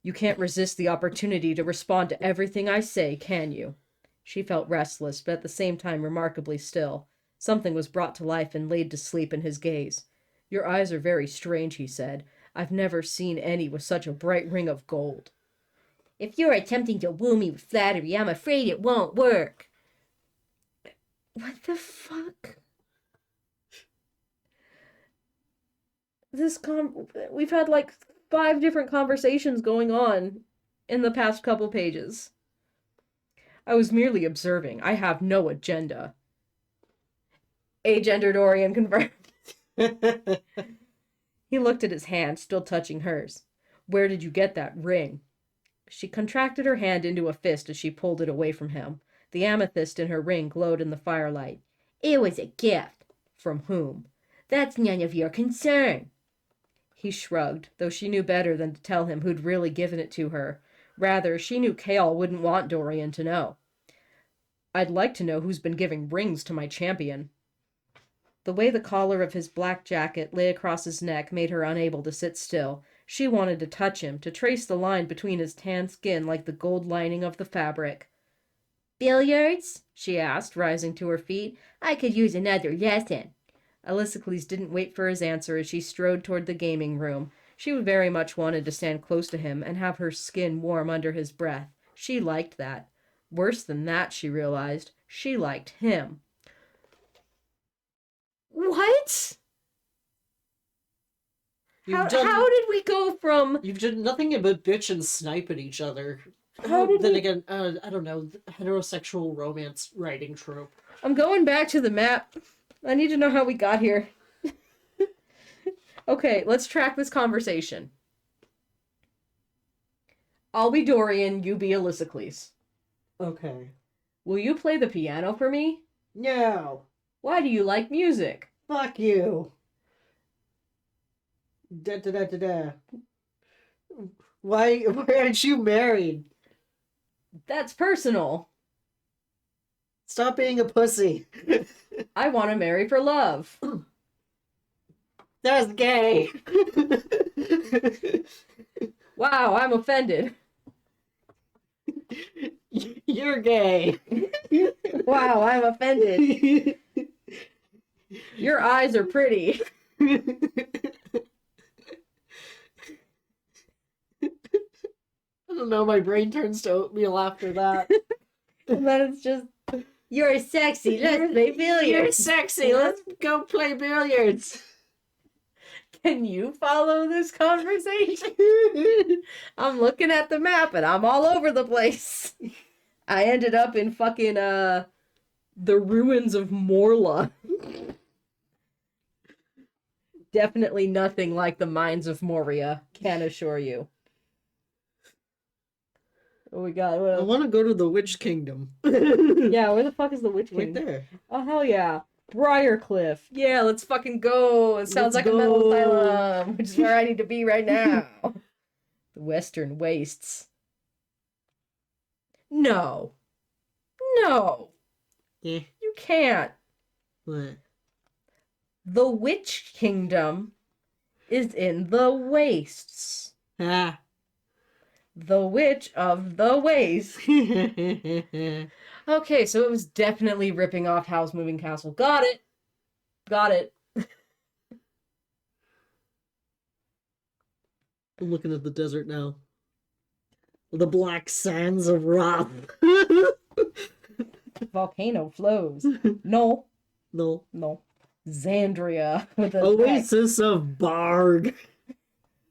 You can't resist the opportunity to respond to everything I say, can you? She felt restless, but at the same time remarkably still. Something was brought to life and laid to sleep in his gaze. Your eyes are very strange, he said. I've never seen any with such a bright ring of gold. If you're attempting to woo me with flattery, I'm afraid it won't work. What the fuck? We've had like 5 different conversations going on in the past couple pages. I was merely observing. I have no agenda. Agender Dorian confirmed. He looked at his hand, still touching hers. Where did you get that ring? She contracted her hand into a fist as she pulled it away from him. The amethyst in her ring glowed in the firelight. It was a gift. From whom? That's none of your concern. He shrugged, though she knew better than to tell him who'd really given it to her. Rather, she knew Kale wouldn't want Dorian to know. I'd like to know who's been giving rings to my champion. The way the collar of his black jacket lay across his neck made her unable to sit still. She wanted to touch him, to trace the line between his tan skin like the gold lining of the fabric. Billiards? She asked, rising to her feet. I could use another lesson. Alexis didn't wait for his answer as she strode toward the gaming room. She very much wanted to stand close to him and have her skin warm under his breath. She liked that. Worse than that, she realized. She liked him. What? How did we go from... You've done nothing but bitch and snipe at each other. How did then we... again, I don't know, heterosexual romance writing trope. I'm going back to the map. I need to know how we got here. Okay, let's track this conversation. I'll be Dorian, you be Alexis. Okay. Will you play the piano for me? No. Why do you like music? Fuck you. Da da da da da. Why aren't you married? That's personal. Stop being a pussy. I want to marry for love. That's gay. Wow, I'm offended. You're gay. Wow, I'm offended. Your eyes are pretty. I don't know, my brain turns to oatmeal after that. And then it's just, You're sexy. Let's play billiards. You're sexy. Let's go play billiards. can you follow this conversation? I'm looking at the map and I'm all over the place. I ended up in fucking, the ruins of Morla. Definitely nothing like the mines of Moria, can assure you. What we got? What I else? want to go to the Witch Kingdom. Yeah, where the fuck is the Witch Right Kingdom? there. Oh, hell yeah. Briarcliff. Yeah, let's fucking go. It sounds Let's like a mental go. asylum, which is where I need to be right now. The Western Wastes. No. No. Yeah. You can't. What? The Witch Kingdom is in the Wastes. Ah. The Witch of the Waste. Okay, so it was definitely ripping off Howl's Moving Castle. Got it. Got it. I'm looking at the desert now. The black sands of Wrath. Volcano flows. No. No. No. Xandria with a Oasis of Barg.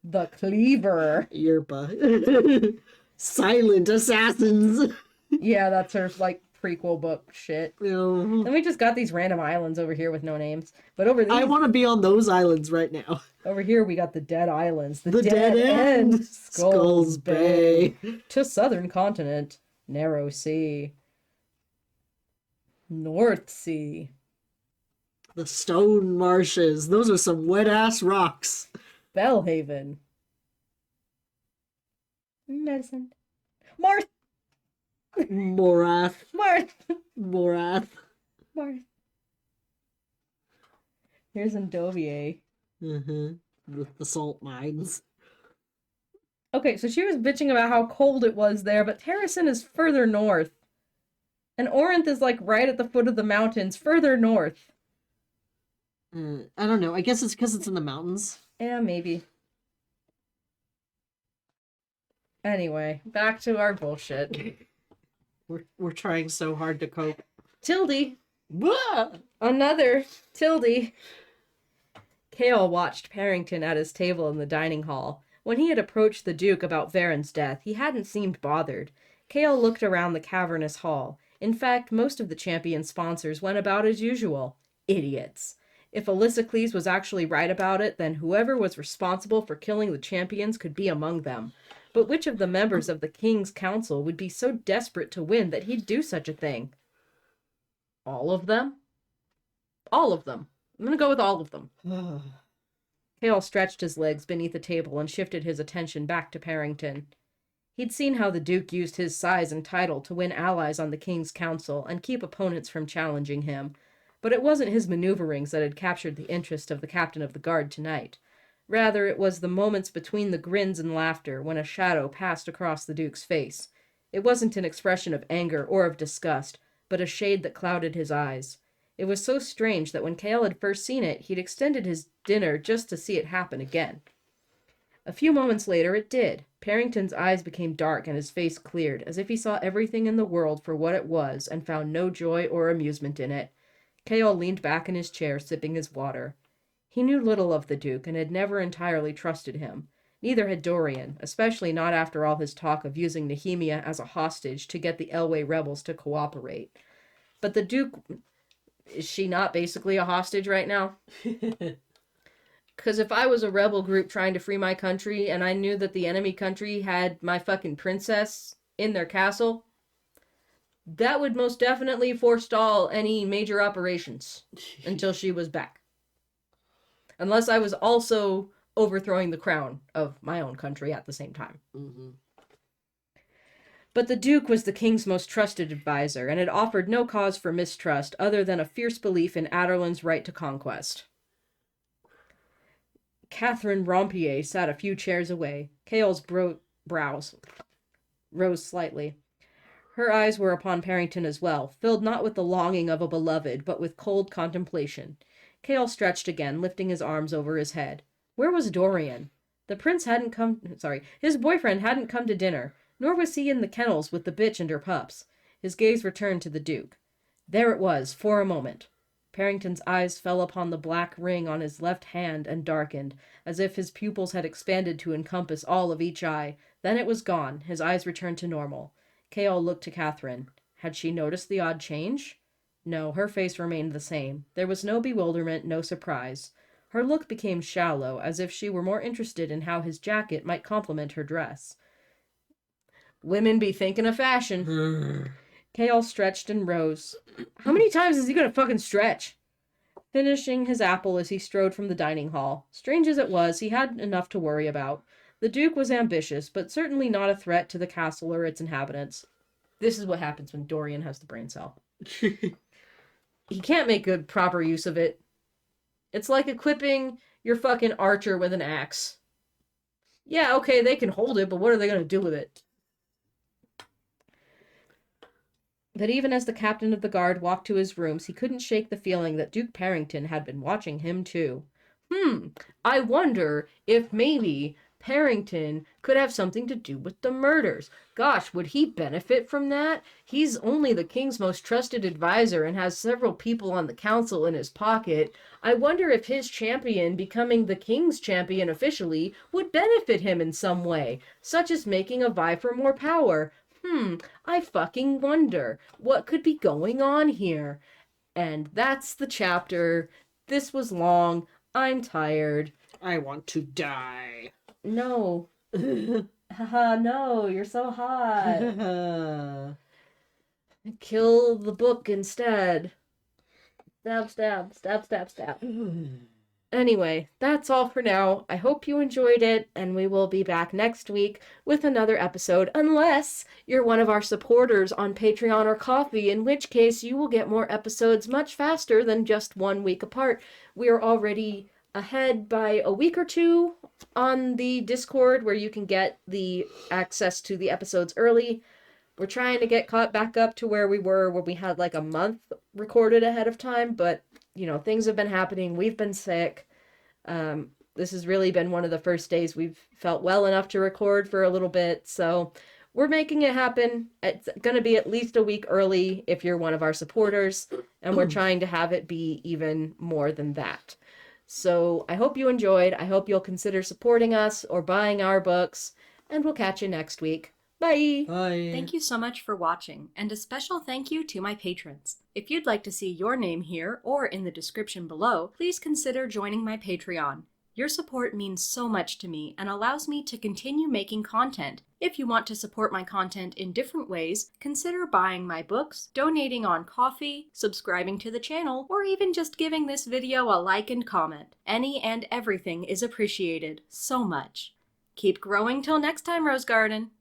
the Cleaver. Yerpa. Silent Assassins. Yeah, that's her like prequel book shit. No. Then we just got these random islands over here with no names. But over these, I want to be on those islands right now. over here we got the Dead Islands. The Dead End. Skulls Bay. To Southern Continent. Narrow Sea. North Sea. The Stone Marshes. Those are some wet ass rocks. Bellhaven. Medicine. Marth. Morath. Marth. Morath. Marth. Here's Endovier. With the salt mines. Okay, so she was bitching about how cold it was there, but Terracin is further north. And Orinth is like right at the foot of the mountains, further north. I don't know. I guess it's because it's in the mountains. Yeah, maybe. Anyway, back to our bullshit. We're trying so hard to cope. Tildy. Wah! Another Tildy. Kale watched Parrington at his table in the dining hall. When he had approached the Duke about Varen's death, he hadn't seemed bothered. Kale looked around the cavernous hall. In fact, most of the champion sponsors went about as usual. Idiots. If Elisicles was actually right about it, then whoever was responsible for killing the champions could be among them. But which of the members of the King's Council would be so desperate to win that he'd do such a thing? All of them? All of them. I'm gonna go with all of them. Kale stretched his legs beneath the table and shifted his attention back to Parrington. He'd seen how the Duke used his size and title to win allies on the King's Council and keep opponents from challenging him. But it wasn't his maneuverings that had captured the interest of the captain of the guard tonight. Rather, it was the moments between the grins and laughter when a shadow passed across the Duke's face. It wasn't an expression of anger or of disgust, but a shade that clouded his eyes. It was so strange that when Kale had first seen it, he'd extended his dinner just to see it happen again. A few moments later, it did. Parrington's eyes became dark and his face cleared, as if he saw everything in the world for what it was and found no joy or amusement in it. Kale leaned back in his chair, sipping his water. He knew little of the Duke and had never entirely trusted him. Neither had Dorian, especially not after all his talk of using Nehemia as a hostage to get the Elway rebels to cooperate. But the Duke... Is she not basically a hostage right now? Because if I was a rebel group trying to free my country and I knew that the enemy country had my fucking princess in their castle, that would most definitely forestall any major operations until she was back. Unless I was also overthrowing the crown of my own country at the same time. Mm-hmm. But the Duke was the king's most trusted advisor, and had offered no cause for mistrust other than a fierce belief in Aderlin's right to conquest. Catherine Rompier sat a few chairs away. Kale's brows rose slightly. Her eyes were upon Parrington as well, filled not with the longing of a beloved, but with cold contemplation. Kale stretched again, lifting his arms over his head. Where was Dorian? The prince hadn't come... his boyfriend hadn't come to dinner, nor was he in the kennels with the bitch and her pups. His gaze returned to the Duke. There it was, for a moment. Parrington's eyes fell upon the black ring on his left hand and darkened, as if his pupils had expanded to encompass all of each eye. Then it was gone. His eyes returned to normal. Kale looked to Catherine. Had she noticed the odd change? No, her face remained the same. There was no bewilderment, no surprise. Her look became shallow, as if she were more interested in how his jacket might complement her dress. Women be thinking of fashion. Kale stretched and rose. How many times is he gonna fucking stretch? Finishing his apple as he strode from the dining hall. Strange as it was, he had enough to worry about. The Duke was ambitious, but certainly not a threat to the castle or its inhabitants. This is what happens when Dorian has the brain cell. He can't make good proper use of it. It's like equipping your fucking archer with an axe. Yeah, okay, they can hold it, but what are they gonna do with it? But even as the captain of the guard walked to his rooms, he couldn't shake the feeling that Duke Parrington had been watching him too. I wonder if maybe Parrington could have something to do with the murders. Gosh, would he benefit from that? He's only the king's most trusted advisor and has several people on the council in his pocket. I wonder if his champion becoming the king's champion officially would benefit him in some way, such as making a vie for more power. I fucking wonder what could be going on here. And that's the chapter. This was long. I'm tired. I want to die. No. Haha, no, you're so hot. Kill the book instead. Stab, stab, stab, stab, stab. Anyway, that's all for now. I hope you enjoyed it, and we will be back next week with another episode, unless you're one of our supporters on Patreon or Ko-fi, in which case you will get more episodes much faster than just 1 week apart. We are already ahead by a week or two on the Discord, where you can get the access to the episodes early. We're trying to get caught back up to where we were when we had like a month recorded ahead of time, but you know, things have been happening. We've been sick. This has really been one of the first days we've felt well enough to record for a little bit. So we're making it happen. It's going to be at least a week early if you're one of our supporters. And we're trying to have it be even more than that. So I hope you enjoyed. I hope you'll consider supporting us or buying our books. And we'll catch you next week. Bye! Bye. Thank you so much for watching, and a special thank you to my patrons. If you'd like to see your name here or in the description below, please consider joining my Patreon. Your support means so much to me and allows me to continue making content. If you want to support my content in different ways, consider buying my books, donating on Ko-fi, subscribing to the channel, or even just giving this video a like and comment. Any and everything is appreciated so much. Keep growing till next time, Rose Garden!